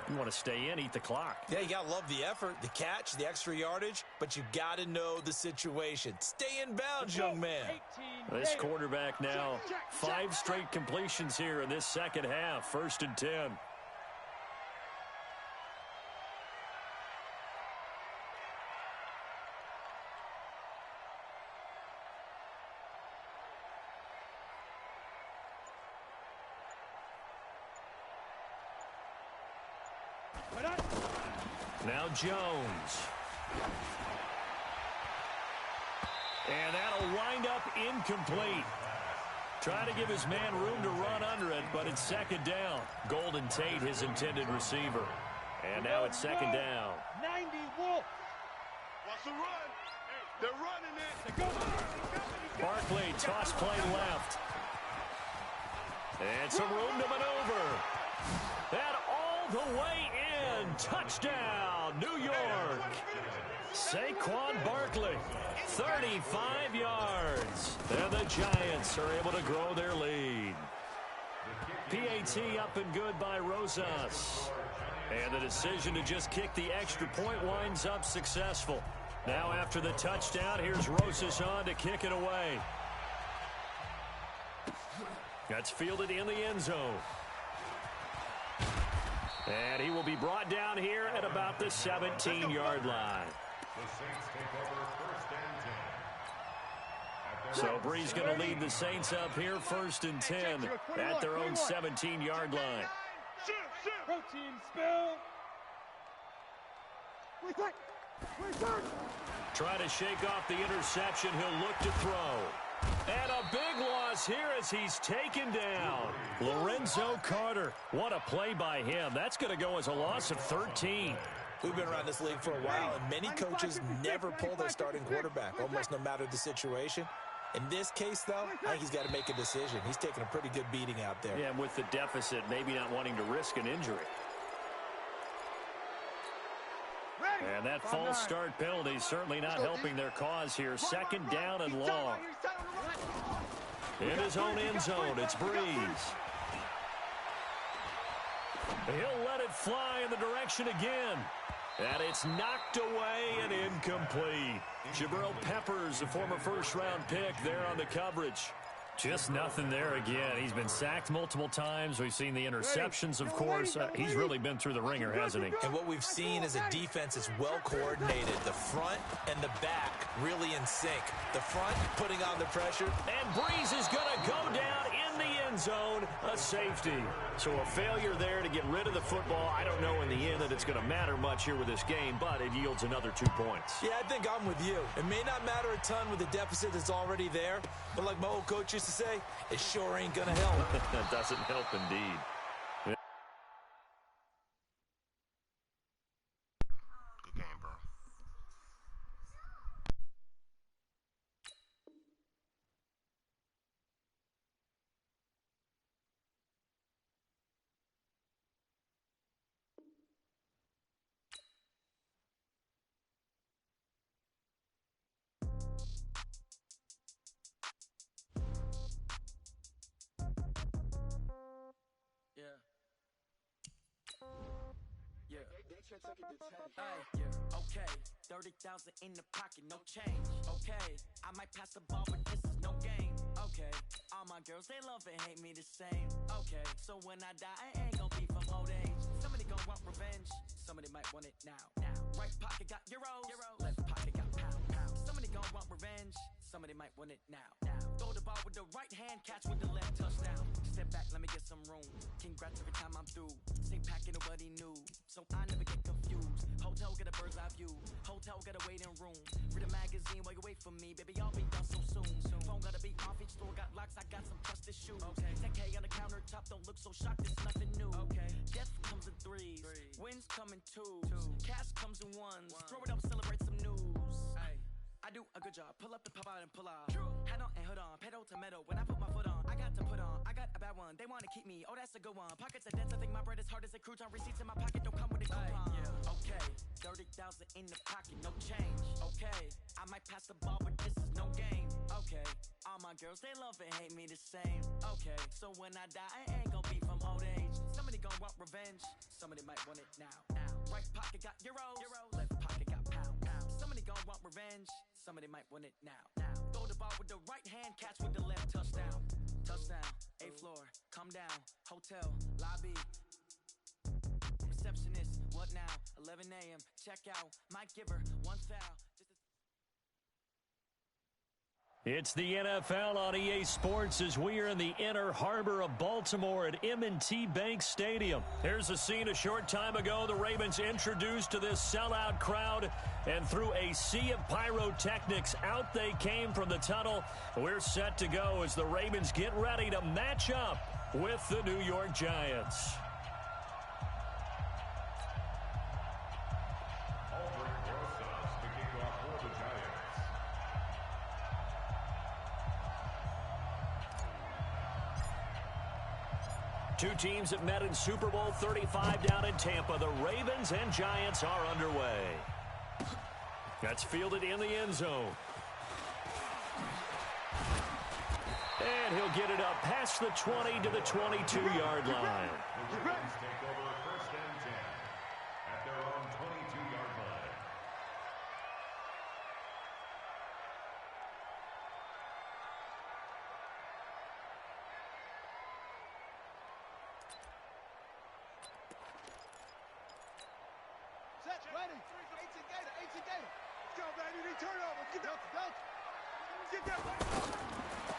You want to stay in, eat the clock. Yeah, you got to love the effort, the catch, the extra yardage, but you got to know the situation. Stay in bounds, young man. This quarterback now, 5 straight completions here in this second half, 1st and 10. Now Jones. And that'll wind up incomplete. Trying to give his man room to run under it, but it's second down. Golden Tate, his intended receiver. And now it's second down. 90 Wolf. What's the run? They're running it. Barkley, toss play left. And some room to maneuver. And all the way in. Touchdown, New York. Saquon Barkley, 35 yards. And the Giants are able to grow their lead. PAT up and good by Rosas. And the decision to just kick the extra point winds up successful. Now after the touchdown, here's Rosas on to kick it away. That's fielded in the end zone. And he will be brought down here at about the 17-yard line. So Bree's going to lead the Saints up here, 1st and 10 at their own 17-yard line. Protein spill. Try to shake off the interception. He'll look to throw. And a big loss here as he's taken down. Lorenzo Carter. What a play by him. That's going to go as a loss of 13. We've been around this league for a while, and many coaches never pull their starting quarterback, almost no matter the situation. In this case, though, I think he's got to make a decision. He's taking a pretty good beating out there. Yeah, and with the deficit, maybe not wanting to risk an injury. And that false start penalty is certainly not helping their cause here. Second down and long. In his own end zone, it's Breeze. He'll let it fly in the direction again. And it's knocked away and incomplete. Jabril Peppers, a former first-round pick, there on the coverage. Just nothing there again. He's been sacked multiple times. We've seen the interceptions, of course. He's really been through the ringer, hasn't he? And what we've seen is a defense that's well coordinated. The front and the back really in sync. The front putting on the pressure. And Breeze is going to go down in the end zone, a safety. So a failure there to get rid of the football. I don't know in the end that it's going to matter much here with this game, but it yields another 2 points. Yeah, I think I'm with you. It may not matter a ton with the deficit that's already there, but like my old coach used to say, it sure ain't going to help. That doesn't help indeed. Good game, bro. Okay, 30,000 in the pocket, no change. Okay, I might pass the ball, but this is no game. Okay, all my girls, they love and hate me the same. Okay, so when I die, I ain't gonna be from old age. Somebody gon' want revenge. Somebody might want it now. Right pocket got euros. Left pocket got pound. Somebody gon' want revenge. Somebody might want it now. Throw the ball with the right hand, catch with the left, touchdown. Step back, let me get some room. Congrats every time I'm through. Same packing, nobody new, so I never get confused. Hotel got a bird's eye view. Hotel got a waiting room. Read a magazine while you wait for me, baby. I'll be done so soon. Phone gotta be off, each store got locks. I got some trusted shoes. 10K on the countertop, don't look so shocked. It's nothing new. Death comes in threes. Wins come in twos. Cash comes in ones. Throw it up, celebrate some news. I do a good job. Pull up and pop out and pull off. Head on and hood on. Pedal to metal. When I put my foot on, I got to put on. I got a bad one. They want to keep me. Oh, that's a good one. Pockets are dense. I think my bread is hard as a crouton. Receipts in my pocket don't come with a coupon. Okay. 30,000 in the pocket. No change. Okay. I might pass the ball, but this is no game. Okay. All my girls, they love and hate me the same. Okay. So when I die, I ain't gonna be from old age. Somebody gon' want revenge. Somebody might want it now. Right pocket got euros. Left pocket got pound. Somebody gon' want revenge. Somebody might want it now. Throw the ball with the right hand, catch with the left, touchdown. Touchdown, 8th floor, come down, hotel, lobby. Receptionist, what now? 11 a.m., check out, Mike Giver, one foul. It's the NFL on EA Sports as we are in the inner harbor of Baltimore at M&T Bank Stadium. Here's a scene a short time ago. The Ravens introduced to this sellout crowd, and through a sea of pyrotechnics, out they came from the tunnel. We're set to go as the Ravens get ready to match up with the New York Giants. Two teams that met in Super Bowl 35 down in Tampa. The Ravens and Giants are underway. That's fielded in the end zone. And he'll get it up past the 20 to the 22-yard line. The Ravens take over 1st and 10 at their own 22-yard line. Set, ready. 18 Gator, 18 Gator. Go, baby, turnover. Get that, get that.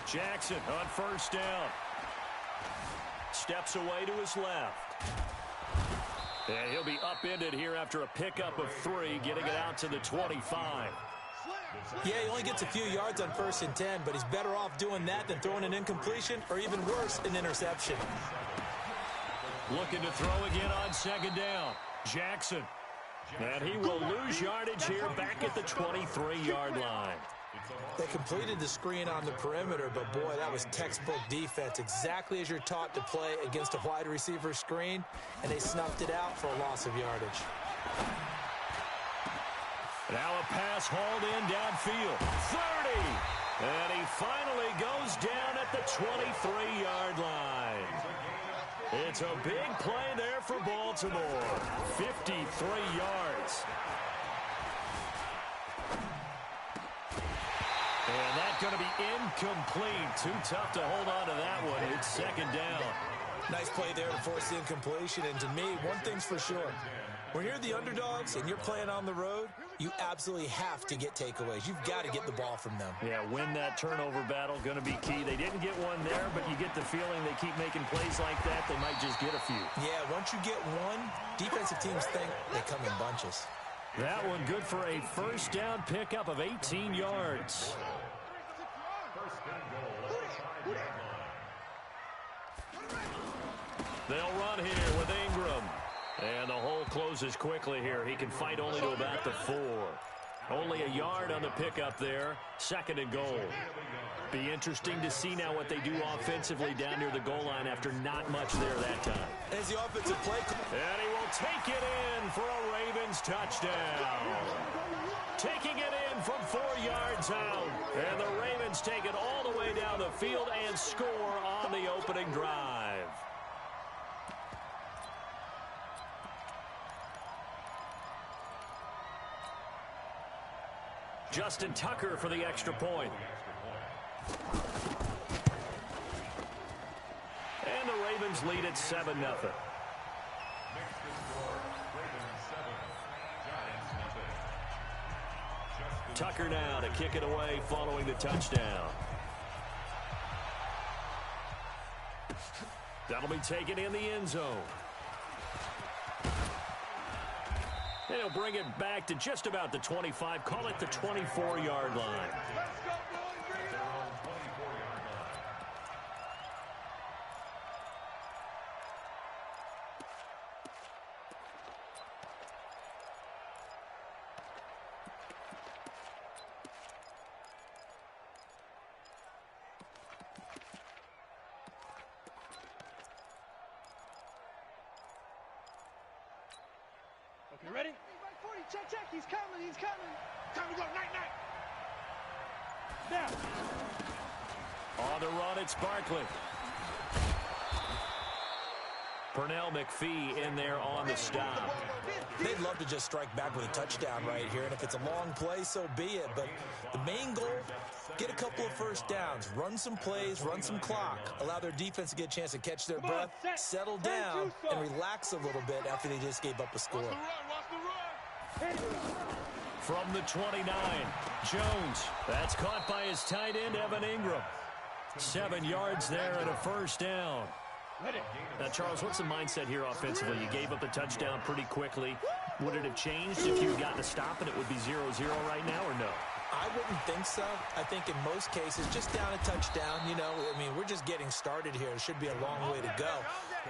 Jackson on 1st down. Steps away to his left. And he'll be upended here after a pickup of 3, getting it out to the 25. Yeah, he only gets a few yards on 1st and 10, but he's better off doing that than throwing an incompletion or even worse, an interception. Looking to throw again on 2nd down. Jackson. And he will lose yardage here back at the 23-yard line. They completed the screen on the perimeter, but boy, that was textbook defense, exactly as you're taught to play against a wide receiver screen, and they snuffed it out for a loss of yardage. Now a pass hauled in downfield. 30! And he finally goes down at the 23-yard line. It's a big play there for Baltimore. 53 yards. And that's going to be incomplete. Too tough to hold on to that one. It's 2nd down. Nice play there to force the incompletion. And to me, one thing's for sure. When you're the underdogs and you're playing on the road, you absolutely have to get takeaways. You've got to get the ball from them. Yeah, win that turnover battle, going to be key. They didn't get one there, but you get the feeling they keep making plays like that, they might just get a few. Yeah, once you get one, defensive teams think they come in bunches. That one good for a 1st down pickup of 18 yards. They'll run here with Ingram. And the hole closes quickly here. He can fight only to about the 4. Only a yard on the pickup there. 2nd and goal. Be interesting to see now what they do offensively down near the goal line after not much there that time. As the offensive play. And he will take it in for a Ravens touchdown. Taking it in from 4 yards out. And the Ravens take it all the way down the field and score on the opening drive. Justin Tucker for the extra point. And the Ravens lead at 7-0. Tucker now to kick it away following the touchdown. That'll be taken in the end zone. And he'll bring it back to just about the 25. Call it the 24-yard line. You ready? Right 40, check. He's coming. Time to go, night. Now. On the run, it's Barkley. Pernell McPhee in there on the stop. They'd love to just strike back with a touchdown right here, and if it's a long play, so be it. But the main goal, get a couple of first downs, run some plays, run some clock, allow their defense to get a chance to catch their breath, settle down, and relax a little bit after they just gave up a score. Watch the run. From the 29, Jones. That's caught by his tight end, Evan Ingram. 7 yards there and a first down. Now, Charles, what's the mindset here offensively? You gave up a touchdown pretty quickly. Would it have changed if you had gotten a stop and it would be 0-0 right now, or no? I wouldn't think so. I think in most cases, just down a touchdown, we're just getting started here. It should be a long way to go.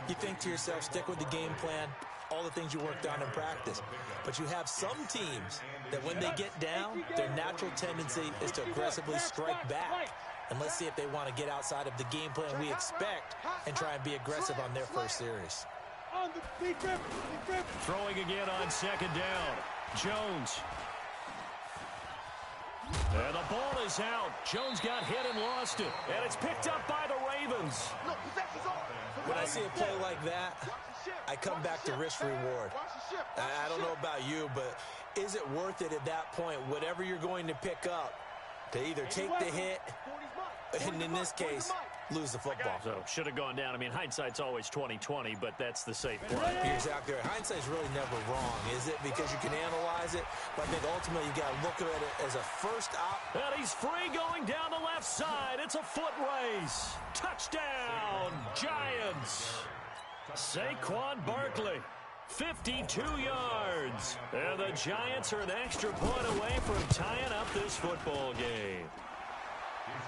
You think to yourself, stick with the game plan, all the things you worked on in practice. But you have some teams that when they get down, their natural tendency is to aggressively strike back. And let's see if they want to get outside of the game plan we expect and try and be aggressive on their first series. Throwing again on second down. Jones. And the ball is out. Jones got hit and lost it. And it's picked up by the Ravens. When I see a play like that, I come back to risk-reward. I don't know about you, but is it worth it at that point, whatever you're going to pick up, to either take the hit, and in this case, lose the football? So, should have gone down. I mean, hindsight's always 20/20, but that's the safe play. You're exactly right. Hindsight's really never wrong, is it? Because you can analyze it, but I think ultimately you got to look at it as a first op. And he's free going down the left side. It's a foot race. Touchdown, Giants. Saquon Barkley, 52 yards. And the Giants are an extra point away from tying up this football game.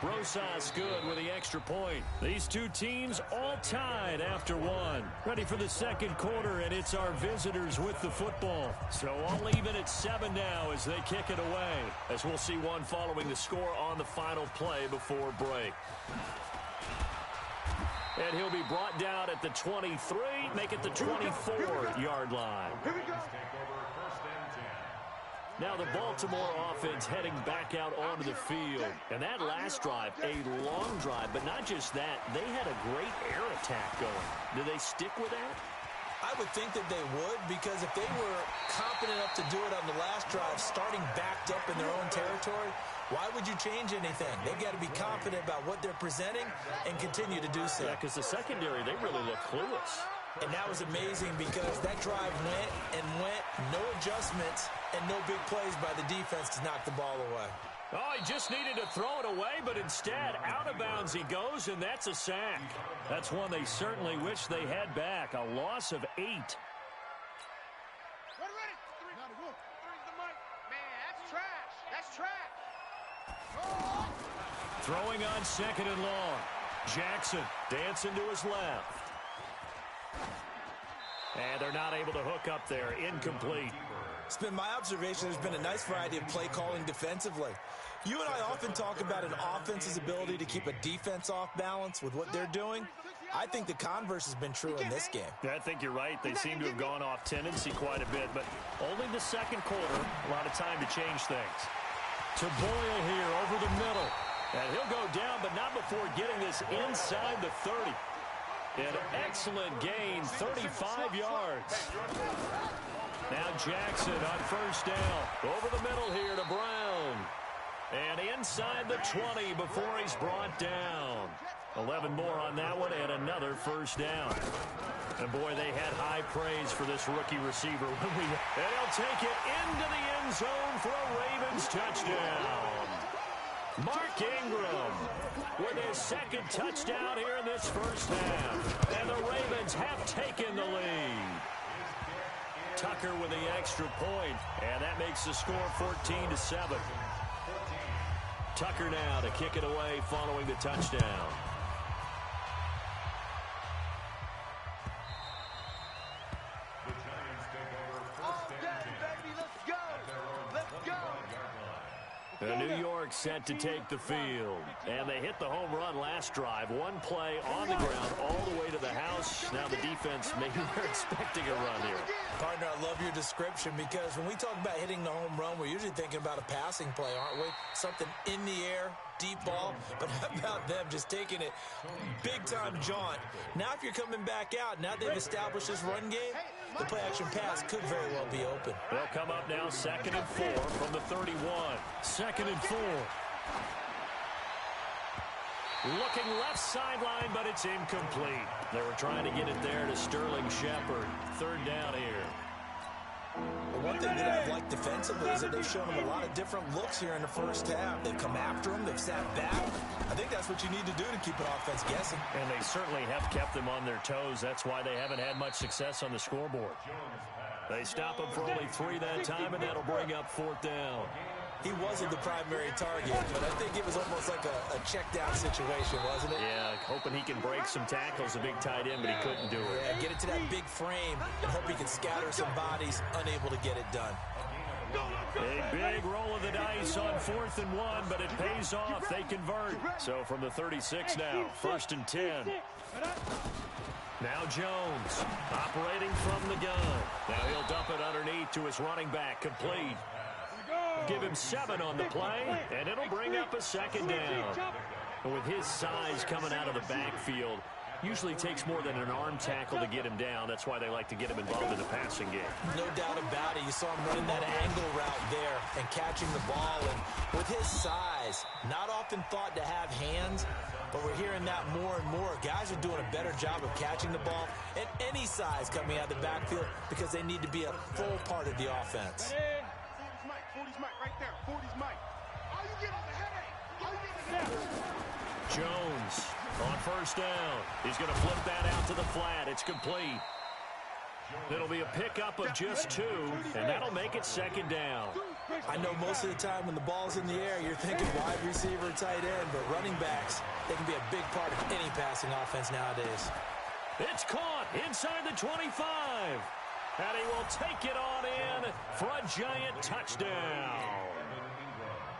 Rosas good with the extra point. These two teams all tied after one. Ready for the second quarter, and it's our visitors with the football. So all even at 7 now as they kick it away. As we'll see one following the score on the final play before break. And he'll be brought down at the 23, make it the 24-yard line. Here we go. Now the Baltimore offense heading back out onto the field. And that last drive, a long drive, but not just that. They had a great air attack going. Do they stick with that? I would think that they would, because if they were confident enough to do it on the last drive, starting backed up in their own territory, why would you change anything? They've got to be confident about what they're presenting and continue to do so. Yeah, because the secondary, they really look clueless. And that was amazing because that drive went and went, no adjustments, and no big plays by the defense to knock the ball away. Oh, he just needed to throw it away, but instead, out of bounds he goes, and that's a sack. That's one they certainly wish they had back. A loss of 8. Ready. Three's the mic. Man, that's trash. That's trash. Throwing on second and long. Jackson dancing to his left. And they're not able to hook up there. Incomplete. It's been my observation there's been a nice variety of play calling defensively. You and I often talk about an offense's ability to keep a defense off balance with what they're doing. I think the converse has been true in this game. I think you're right. They seem to have gone off tendency quite a bit, but only the second quarter. A lot of time to change things. To Boyle here over the middle. And he'll go down, but not before getting this inside the 30. An excellent gain, 35 yards. Now Jackson on first down. Over the middle here to Brown. And inside the 20 before he's brought down. 11 more on that one and another first down. And, boy, they had high praise for this rookie receiver. And he'll take it into the end zone for a Ravens touchdown. Mark Ingram with his second touchdown here in this first half. And the Ravens have taken the lead. Tucker with the extra point, and that makes the score 14-7. Tucker now to kick it away following the touchdown. New York set to take the field. And they hit the home run last drive. One play on the ground all the way to the house. Now the defense, maybe they're expecting a run here. Partner, I love your description because when we talk about hitting the home run, we're usually thinking about a passing play, aren't we? Something in the air, deep ball. But how about them just taking it big-time jaunt? Now if you're coming back out, now they've established this run game, the play-action pass could very well be open. They'll come up now 2nd and 4 from the 31. 2nd and 4. Looking left sideline, but it's incomplete. They were trying to get it there to Sterling Shepard. 3rd down here. One thing that I've liked defensively is that they've shown them a lot of different looks here in the first half. They've come after them. They've sat back. I think that's what you need to do to keep an offense guessing. And they certainly have kept them on their toes. That's why they haven't had much success on the scoreboard. They stop him for only 3 that time, and that'll bring up 4th down. He wasn't the primary target, but I think it was almost like a check-down situation, wasn't it? Yeah, hoping he can break some tackles, a big tight end, but he couldn't do it. Yeah, get it to that big frame and hope he can scatter some bodies, unable to get it done. A big roll of the dice on 4th and 1, but it pays off. They convert. So from the 36 now, 1st and 10. Now Jones operating from the gun. Now he'll dump it underneath to his running back, complete. Give him 7 on the play, and it'll bring up a 2nd down. With his size coming out of the backfield, usually takes more than an arm tackle to get him down. That's why they like to get him involved in the passing game. No doubt about it. You saw him running that angle route there and catching the ball. And with his size, not often thought to have hands, but we're hearing that more and more. Guys are doing a better job of catching the ball at any size coming out of the backfield because they need to be a full part of the offense. 40's Mike right there. 40's Mike. All you get on the headache. All you get is that. Jones on 1st down. He's going to flip that out to the flat. It's complete. It'll be a pickup of just 2, and that'll make it 2nd down. I know most of the time when the ball's in the air, you're thinking wide receiver, tight end, but running backs, they can be a big part of any passing offense nowadays. It's caught inside the 25. And he will take it on in for a giant touchdown.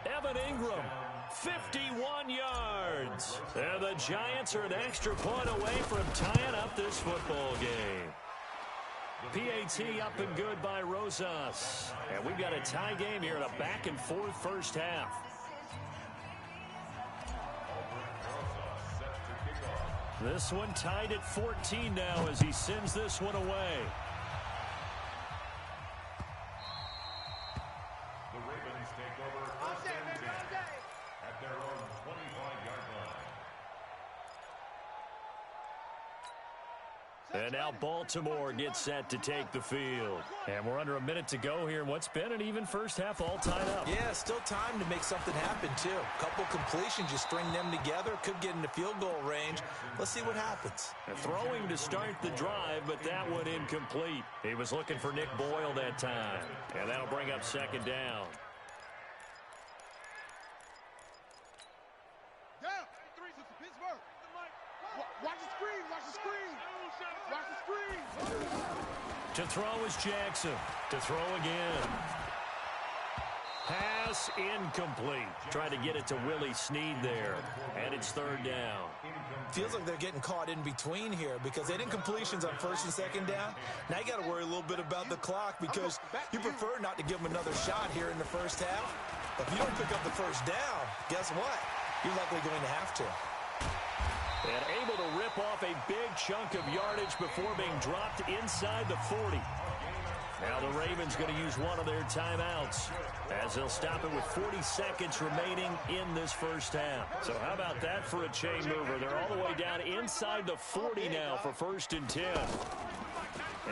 Evan Ingram, 51 yards. And the Giants are an extra point away from tying up this football game. PAT up and good by Rosas. And we've got a tie game here in a back-and-forth first half. This one tied at 14 now as he sends this one away. And now Baltimore gets set to take the field. And we're under a minute to go here in what's been an even first half all tied up. Yeah, still time to make something happen, too. Couple completions, you string them together, could get into field goal range. Let's see what happens. And throwing to start the drive, but that one incomplete. He was looking for Nick Boyle that time. And that'll bring up 2nd down. Watch the screen, watch the screen. Watch the screen. To throw is Jackson. To throw again. Pass incomplete. Trying to get it to Willie Snead there. And it's 3rd down. Feels like they're getting caught in between here because they did completions on 1st and 2nd down. Now you got to worry a little bit about the clock because you prefer not to give them another shot here in the first half. But if you don't pick up the 1st down, guess what? You're likely going to have to. And able to rip off a big chunk of yardage before being dropped inside the 40. Now the Ravens going to use one of their timeouts as they'll stop it with 40 seconds remaining in this first half. So how about that for a chain mover? They're all the way down inside the 40 now for 1st and 10.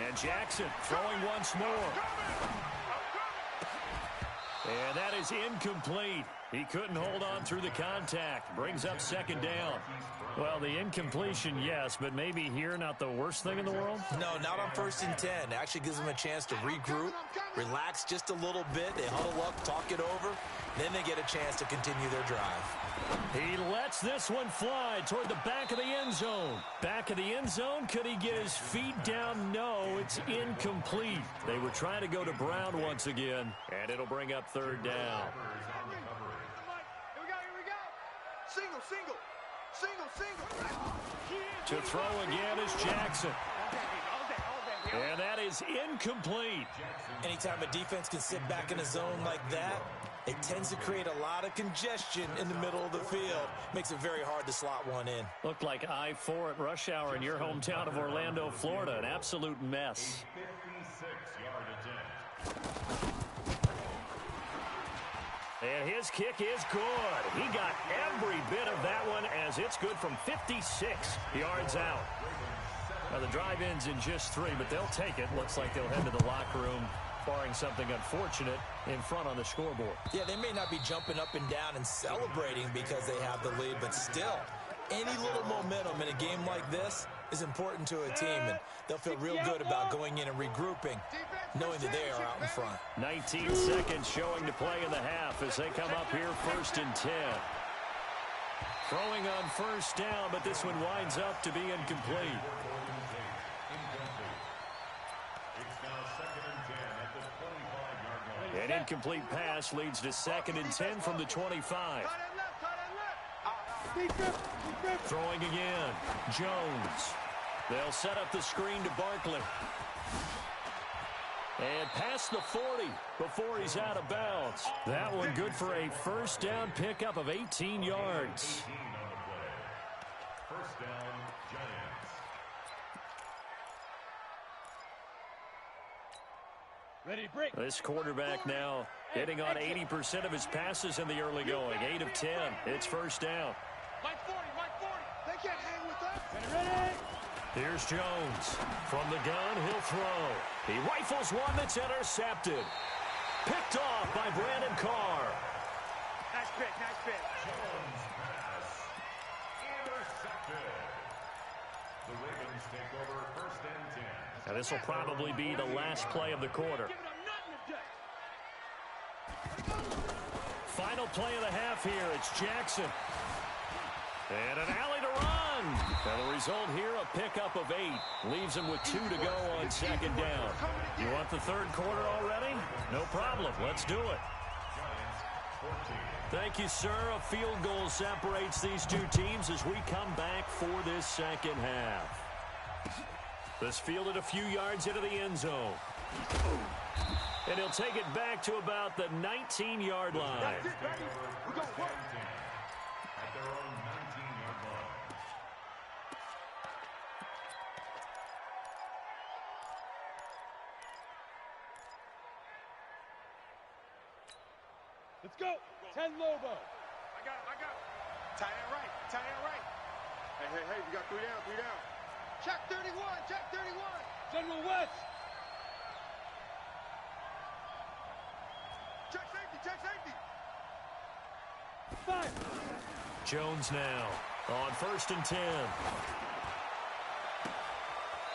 And Jackson throwing once more. And that is incomplete. He couldn't hold on through the contact. Brings up 2nd down. Well, the incompletion, yes, but maybe here not the worst thing in the world? No, not on 1st and 10. Actually gives them a chance to regroup, relax just a little bit. They huddle up, talk it over. Then they get a chance to continue their drive. He lets this one fly toward the back of the end zone. Back of the end zone. Could he get his feet down? No, it's incomplete. They were trying to go to Brown once again, and it'll bring up 3rd down. To throw again is Jackson. And that is incomplete. Anytime a defense can sit back in a zone like that, it tends to create a lot of congestion in the middle of the field. Makes it very hard to slot one in. Looked like I-4 at rush hour in your hometown of Orlando, Florida. An absolute mess. 56-yard attempt. And his kick is good. He got every bit of that one as it's good from 56 yards out. Now the drive ends in just 3, but they'll take it. Looks like they'll head to the locker room, barring something unfortunate, in front on the scoreboard. Yeah, they may not be jumping up and down and celebrating because they have the lead, but still, any little momentum in a game like this is important to a team, and they'll feel real good about going in and regrouping, knowing that they are out in front. 19 seconds showing to play in the half as they come up here 1st and 10. Throwing on 1st down, but this one winds up to be incomplete. An incomplete pass leads to 2nd and 10 from the 25. Throwing again. Jones. They'll set up the screen to Barkley. And past the 40 before he's out of bounds. That one good for a 1st down pickup of 18 yards. 1st down, Giants. Ready to break. This quarterback now hitting on 80% of his passes in the early going. 8 of 10. It's 1st down. Mike 40, Mike 40. They can't hang with us. Ready. Here's Jones. From the gun, he'll throw. He rifles one that's intercepted. Picked off by Brandon Carr. Nice pick, nice pick. Jones pass. Intercepted. The Ravens take over 1st and 10. Now this will probably be the last play of the quarter. Giving them nothing to do. Final play of the half here. It's Jackson. And an alley to run. Now the result here, a pickup of 8. Leaves him with 2 to go on 2nd down. You want the 3rd quarter already? No problem. Let's do it. Thank you, sir. A field goal separates these two teams as we come back for this 2nd half. This fielded a few yards into the end zone. And he'll take it back to about the 19-yard line. That's it, baby. We're going to work. At their own 19-yard line. Let's go. 10 Lobo. I got it. Tight end right. Hey, we got 3 down. Check 31, check 31. General West. Check safety. 5. Jones now on 1st and 10.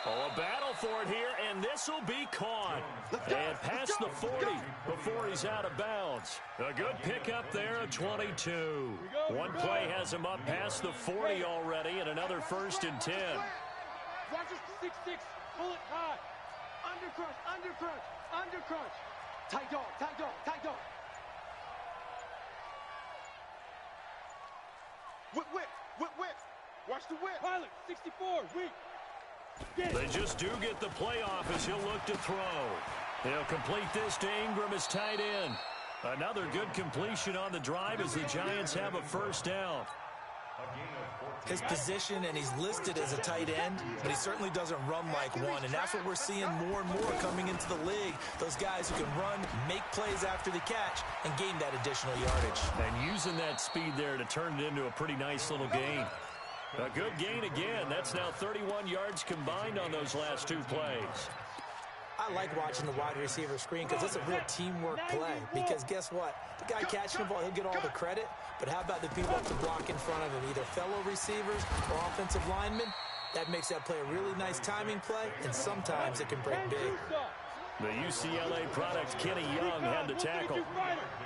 Oh, a battle for it here, and this will be caught. And past the 40 before he's out of bounds. A good pickup there at 22. One play has him up past the 40 already, and another 1st and 10. Watch us 6-6. Pull it high. Undercrunch. Tight dog. Whip. Watch the whip. Pilot, 64, weak. They just do get the playoff as he'll look to throw. He'll complete this to Ingram as tight end. Another good completion on the drive as the Giants have a 1st down. A gain of his position, and he's listed as a tight end, but he certainly doesn't run like one, and that's what we're seeing more and more coming into the league. Those guys who can run, make plays after the catch, and gain that additional yardage. And using that speed there to turn it into a pretty nice little gain. A good gain again. That's now 31 yards combined on those last two plays. I like watching the wide receiver screen because it's a real teamwork play. Because guess what? The guy catching the ball, he'll get all the credit. But how about the people up to block in front of him, either fellow receivers or offensive linemen? That makes that play a really nice timing play, and sometimes it can break big. The UCLA product, Kenny Young, had the tackle.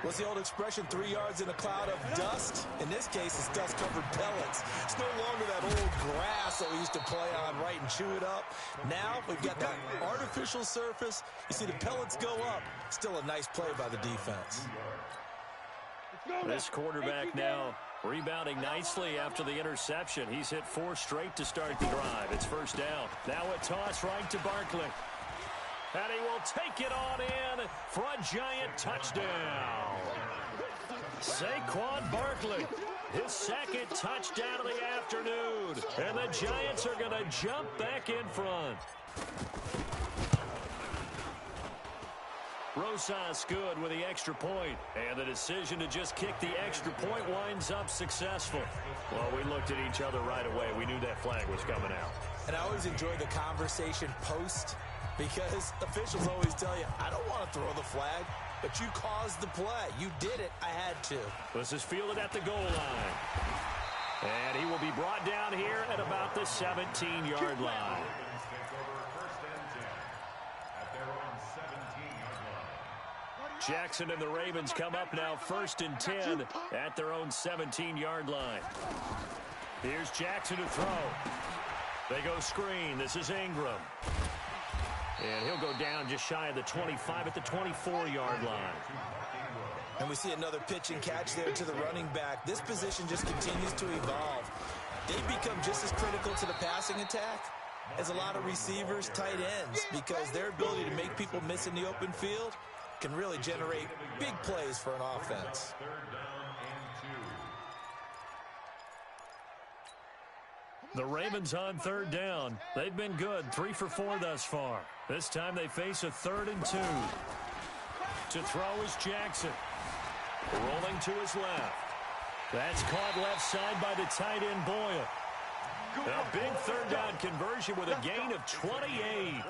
What's the old expression, 3 yards in a cloud of dust? In this case, it's dust-covered pellets. It's no longer that old grass that we used to play on, right, and chew it up. Now, we've got that artificial surface. You see the pellets go up. Still a nice play by the defense. This quarterback now rebounding nicely after the interception. He's hit 4 straight to start the drive. It's first down. Now a toss right to Barkley. And he will take it on in for a giant touchdown. Saquon Barkley, his second touchdown of the afternoon. And the Giants are going to jump back in front. Rosas good with the extra point. And the decision to just kick the extra point winds up successful. Well, we looked at each other right away. We knew that flag was coming out. And I always enjoy the conversation post, because officials always tell you, I don't want to throw the flag, but you caused the play. You did it. I had to. This is fielded at the goal line. And he will be brought down here at about the 17-yard line. Jackson and the Ravens come up now 1st and 10 at their own 17-yard line. Here's Jackson to throw. They go screen. This is Ingram. And he'll go down just shy of the 25 at the 24-yard line. And we see another pitch and catch there to the running back. This position just continues to evolve. They become just as critical to the passing attack as a lot of receivers, tight ends, because their ability to make people miss in the open field can really generate big plays for an offense. The Ravens on 3rd down. They've been good, 3 for 4 thus far. This time they face a 3rd and 2. To throw is Jackson. Rolling to his left. That's caught left side by the tight end Boyle. A big 3rd down conversion with a gain of 28.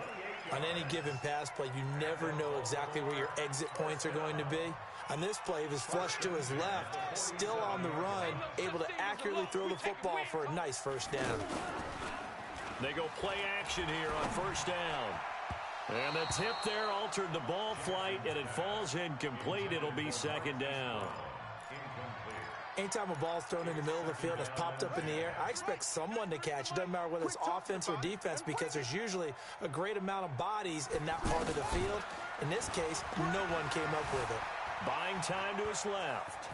On any given pass play, you never know exactly where your exit points are going to be. On this play, he was flushed to his left, still on the run, able to accurately throw the football for a nice first down. They go play action here on 1st down. And the tip there altered the ball flight, and it falls incomplete. It'll be 2nd down. Anytime a ball's thrown in the middle of the field, it's popped up in the air, I expect someone to catch. It doesn't matter whether it's offense or defense, because there's usually a great amount of bodies in that part of the field. In this case, no one came up with it. Buying time to his left.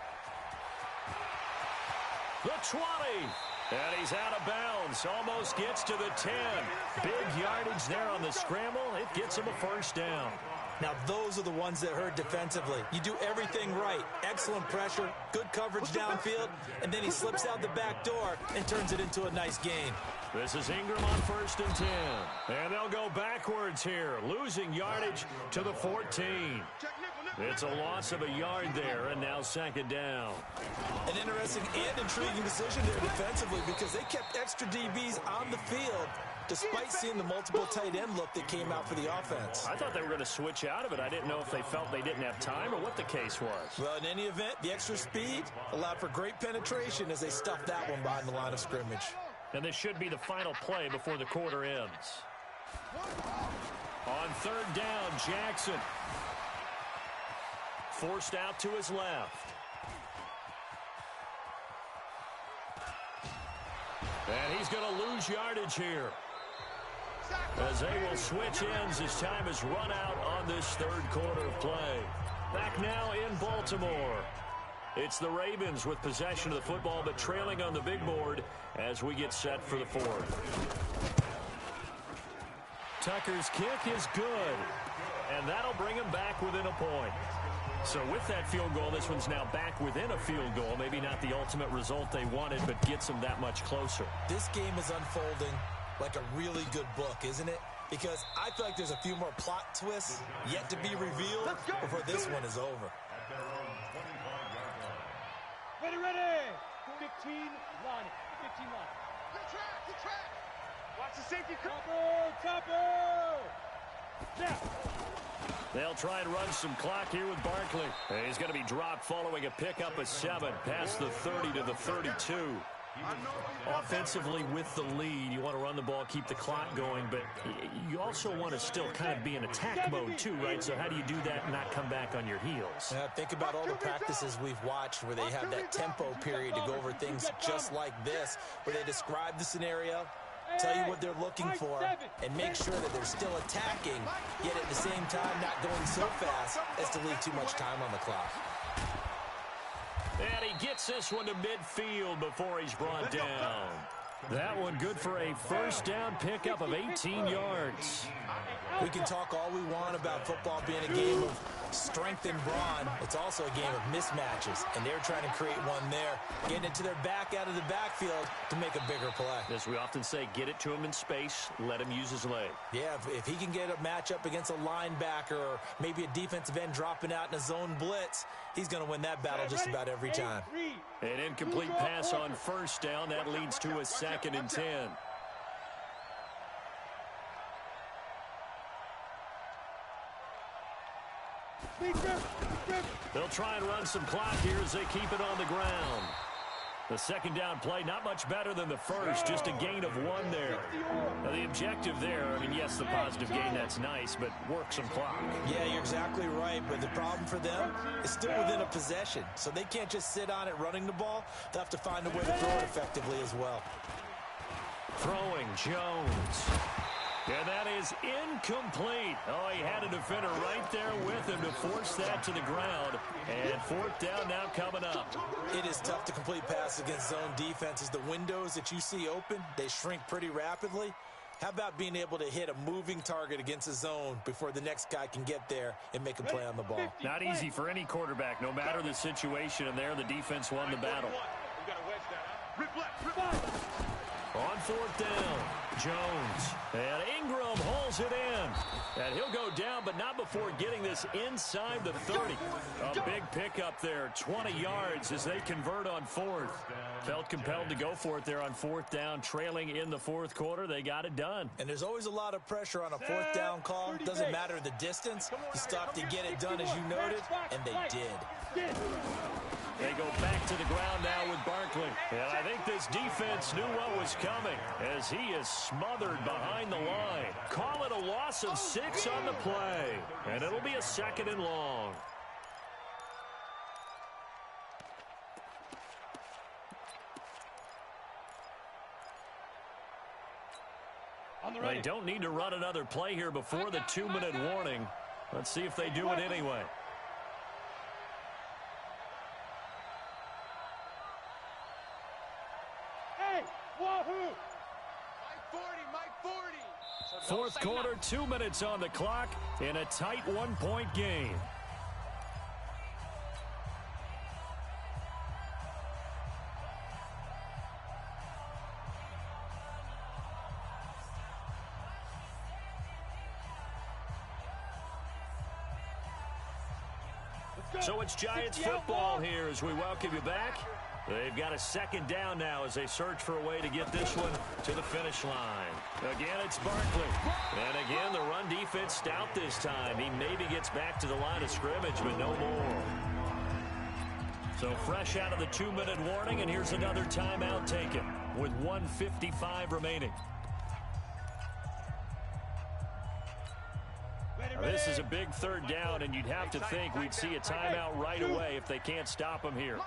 The 20. And he's out of bounds. Almost gets to the 10. Big yardage there on the scramble. It gets him a first down. Now, those are the ones that hurt defensively. You do everything right. Excellent pressure, good coverage downfield, and then he slips out the back door and turns it into a nice gain. This is Ingram on 1st and 10. And they'll go backwards here, losing yardage to the 14. It's a loss of a yard there, and now 2nd down. An interesting and intriguing decision there defensively, because they kept extra DBs on the field despite seeing the multiple tight end look that came out for the offense. I thought they were going to switch out of it. I didn't know if they felt they didn't have time or what the case was. Well, in any event, the extra speed allowed for great penetration as they stuffed that one behind the line of scrimmage. And this should be the final play before the quarter ends. On 3rd down, Jackson. Forced out to his left. And he's going to lose yardage here, as they will switch ends as time is run out on this 3rd quarter of play. Back now in Baltimore. It's the Ravens with possession of the football, but trailing on the big board as we get set for the 4th. Tucker's kick is good, and that'll bring him back within a point. So with that field goal, this one's now back within a field goal. Maybe not the ultimate result they wanted, but gets them that much closer. This game is unfolding like a really good book, isn't it? Because I feel like there's a few more plot twists yet to be revealed before this one is over. Ready. 15 line. 15 line. Good track. Watch the safety. Topper. Now. They'll try and run some clock here with Barkley. He's going to be dropped following a pickup of 7 past the 30 to the 32. Offensively with the lead, you want to run the ball, keep the clock going, but you also want to still kind of be in attack mode too, right? So how do you do that and not come back on your heels? Think about all the practices we've watched where they have that tempo period to go over things just like this, where they describe the scenario, tell you what they're looking for, and make sure that they're still attacking, yet at the same time not going so fast as to leave too much time on the clock. And he gets this one to midfield before he's brought down. That one good for a first down pickup of 18 yards. We can talk all we want about football being a game of strength and brawn. It's also a game of mismatches, and they're trying to create one there, getting it to their back out of the backfield to make a bigger play. As we often say, get it to him in space, let him use his leg. Yeah, if he can get a matchup against a linebacker or maybe a defensive end dropping out in a zone blitz, he's going to win that battle just about every time. An incomplete pass on first down. That leads to a 2nd and 10. They'll try and run some clock here as they keep it on the ground. The second down play, not much better than the first, just a gain of 1 there. Now the objective there, I mean, yes, the positive gain, that's nice, but work some clock. Yeah, you're exactly right, but the problem for them is still within a possession, so they can't just sit on it running the ball. They'll have to find a way to throw it effectively as well. Throwing Jones. And that is incomplete. Oh, he had a defender right there with him to force that to the ground. And 4th down now coming up. It is tough to complete passes against zone defenses. The windows that you see open, they shrink pretty rapidly. How about being able to hit a moving target against a zone before the next guy can get there and make a play on the ball? Not easy for any quarterback, no matter the situation. And there, the defense won the battle. On 4th down, Jones. And Ingram hauls it in. And he'll go down, but not before getting this inside the 30. A big pickup there, 20 yards as they convert on 4th. Felt compelled to go for it there on 4th down, trailing in the 4th quarter. They got it done. And there's always a lot of pressure on a 4th down call. Doesn't matter the distance. You stop to get it done, as you noted, and they did. They go back to the ground now with Barkley. And I think this defense knew what was coming as he is smothered behind the line. Call it a loss of 6 on the play. And it'll be a 2nd and long. They don't need to run another play here before the 2-minute warning. Let's see if they do it anyway. Fourth quarter, 2 minutes on the clock in a tight 1-point game. So it's Giants football here as we welcome you back. They've got a 2nd down now as they search for a way to get this one to the finish line. Again, it's Barkley. And again, the run defense stout this time. He maybe gets back to the line of scrimmage, but no more. So fresh out of the 2-minute warning, and here's another timeout taken with 1:55 remaining. This is a big 3rd down, and you'd have to think we'd see a timeout right away if they can't stop him here.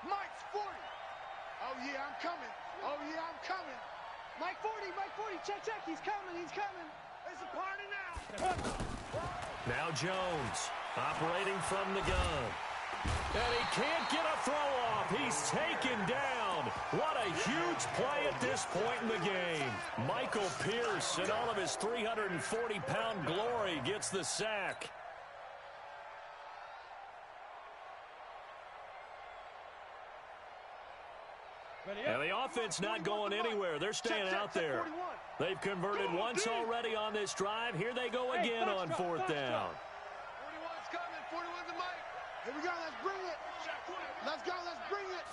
Mike's 40. Oh, yeah, I'm coming. Oh, yeah, I'm coming. Mike 40, check. He's coming. It's a party now. Now Jones operating from the gun. And he can't get a throw off. He's taken down. What a huge play at this point in the game. Michael Pierce, in all of his 340-pound glory, gets the sack. And the offense not going anywhere. They're staying out there. They've converted once already on this drive. Here they go again on fourth down. 41's coming. 41's the mic. Here we go. Let's bring it. Let's go. Let's bring it.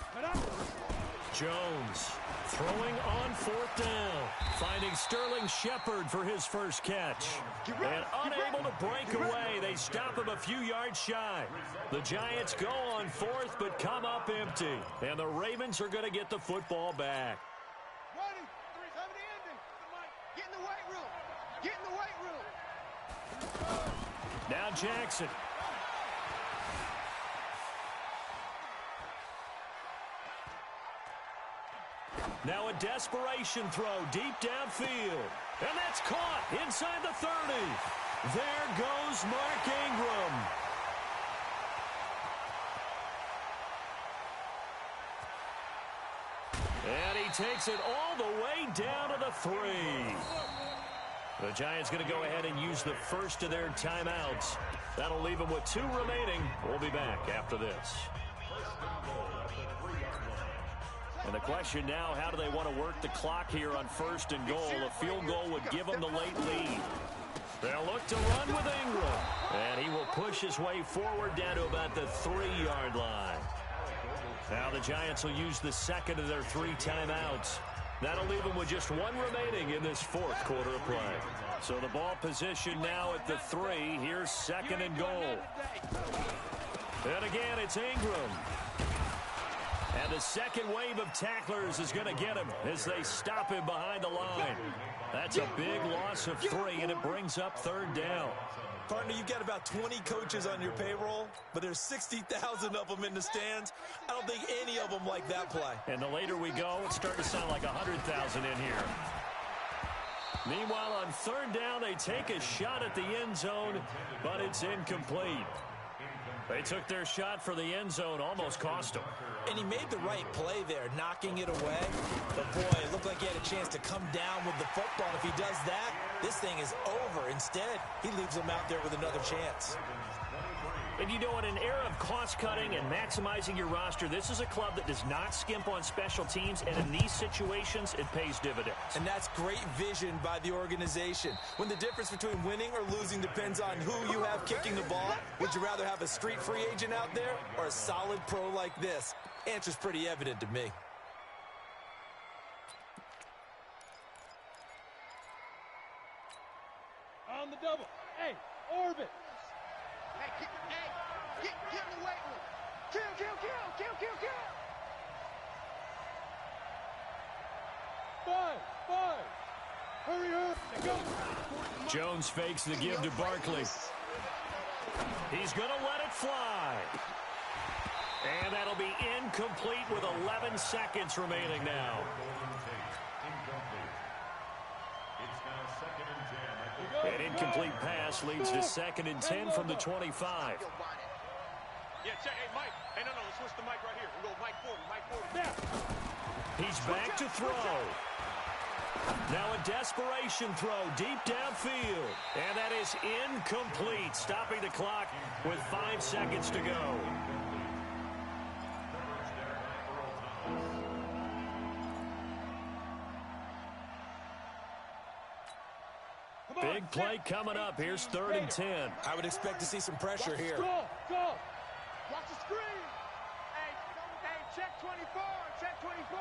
Jones throwing on fourth down, finding Sterling Shepard for his first catch. And unable to break away, they stop him a few yards shy. The Giants go on fourth but come up empty. And the Ravens are going to get the football back. Ready. 370 ending. Get in the weight room. Get in the weight room. Now Jackson. Now a desperation throw deep downfield. And that's caught inside the 30. There goes Mark Ingram. And he takes it all the way down to the 3. The Giants going to go ahead and use the first of their timeouts. That'll leave them with 2 remaining. We'll be back after this. And the question now, how do they want to work the clock here on first and goal? A field goal would give them the late lead. They'll look to run with Ingram. And he will push his way forward down to about the 3-yard line. Now the Giants will use the second of their 3 timeouts. That'll leave them with just 1 remaining in this fourth quarter of play. So the ball position now at the 3. Here's second and goal. And again, it's Ingram. And the second wave of tacklers is going to get him as they stop him behind the line. That's a big loss of 3, and it brings up third down. Partner, you've got about 20 coaches on your payroll, but there's 60,000 of them in the stands. I don't think any of them like that play. And the later we go, it's starting to sound like 100,000 in here. Meanwhile, on third down, they take a shot at the end zone, but it's incomplete. They took their shot for the end zone, almost cost them. And he made the right play there, knocking it away. But, boy, it looked like he had a chance to come down with the football. If he does that, this thing is over. Instead, he leaves him out there with another chance. And you know, in an era of cost-cutting and maximizing your roster, this is a club that does not skimp on special teams, and in these situations, it pays dividends. And that's great vision by the organization. When the difference between winning or losing depends on who you have kicking the ball, would you rather have a street free agent out there or a solid pro like this? Answer's pretty evident to me. On the double. Hey, orbit. Hey, get in the weight room. Kill. Five. Hurry up. Go. Jones fakes the give to Barkley. He's going to let it fly. And that'll be incomplete with 11 seconds remaining now. An incomplete pass leads to 2nd and 10 from the 25. Yeah, check. Hey, Mike. Hey, no, let's switch the mic right here. We go Mike forward. Now. He's back to throw. Now a desperation throw deep downfield. And that is incomplete, stopping the clock with 5 seconds to go. Big play coming up. Here's 3rd and 10. I would expect to see some pressure here. Go. Watch the screen. Hey, check 24. Check 24.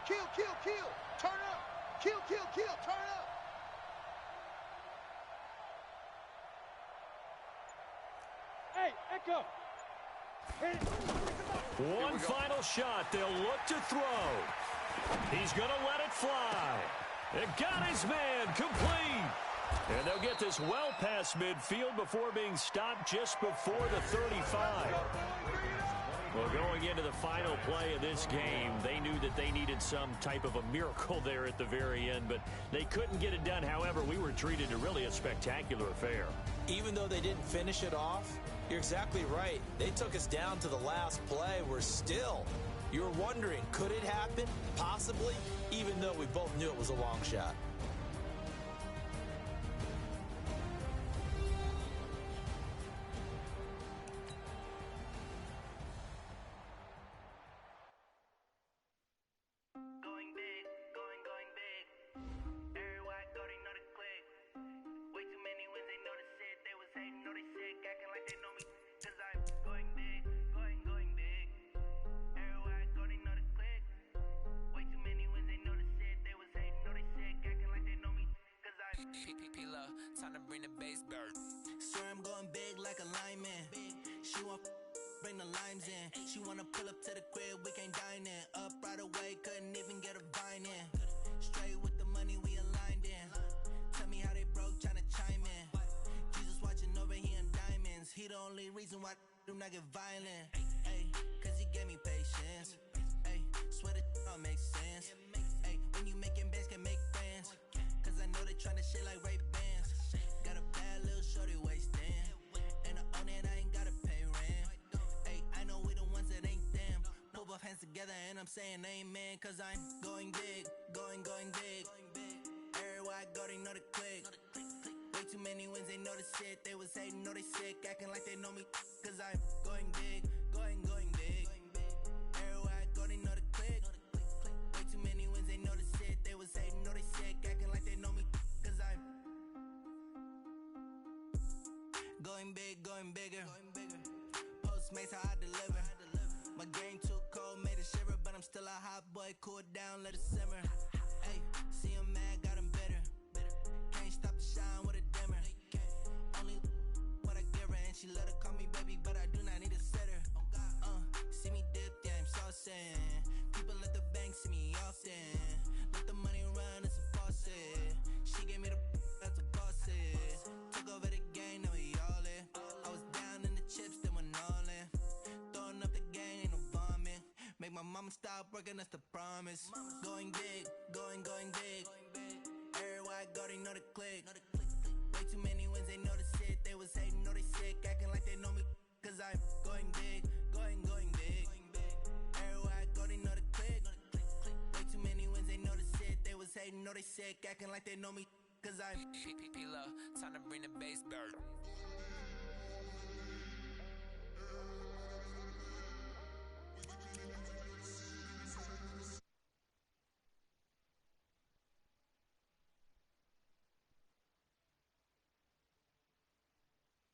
Kill. Turn up. Kill. Turn up. Hey, Echo. Hit it. One final shot. They'll look to throw. He's going to let it fly. It got his man complete. And they'll get this well past midfield before being stopped just before the 35. Well, going into the final play of this game, they knew that they needed some type of a miracle there at the very end, but they couldn't get it done. However, we were treated to really a spectacular affair. Even though they didn't finish it off, you're exactly right. They took us down to the last play. We're still... You're wondering, could it happen? Possibly, even though we both knew it was a long shot. Time to bring the bass back. Swear I'm going big like a lineman. She want bring the limes in. She wanna pull up to the crib, we can't dine in. Up right away, couldn't even get a vine in. Straight with the money we aligned in. Tell me how they broke, tryna chime in. Jesus watching over here in diamonds. He the only reason why I do not get violent. Ay, cause he gave me patience. Ay, swear that all makes sense. Ay, when you making bands, can make friends. Cause I know they tryna shit like Ray-Bans. Got a bad little shorty wasting. And I own it, I ain't gotta pay rent. Ay, I know we the ones that ain't them. Pull both hands together and I'm saying amen. Cause I'm going big, going big. Everywhere I go, they know the click. Way too many wins, they know the shit. They was hating, know they sick, acting like they know me. Cause I'm going big, going big. Everywhere I go, they know the click. Way too many wins, they know the shit. They was hating, know they sick, acting like they know me. Cause I'm going big, going bigger. Postmates how I deliver. My game too cold, made it shiver. But I'm still a hot boy, cool it down, let it simmer. Hey, see him mad, got him bitter. Can't stop the shine with a dimmer. Only what I give her, and she let her call me baby, but I do not need a sitter. See me dip, yeah, I'm saucing. People at the bank see me often. Let the money run, it's a faucet. She gave me the that's a faucet. Took over the game, now we all in. I was down in the chips, then went all in. Throwing up the gang, ain't no vomit. Make my mama stop working, that's the promise. Going big, going big. Everywhere I go, they know the click. Way too many wins, they know the shit. They was hating, know they sick, acting like they know me. Cause I'm going big, going big. Everywhere I go, they know the click. Way too many wins, they know the shit. They was hating, know they sick, acting like they know me. Cause I'm P-Love, time to bring the bass back.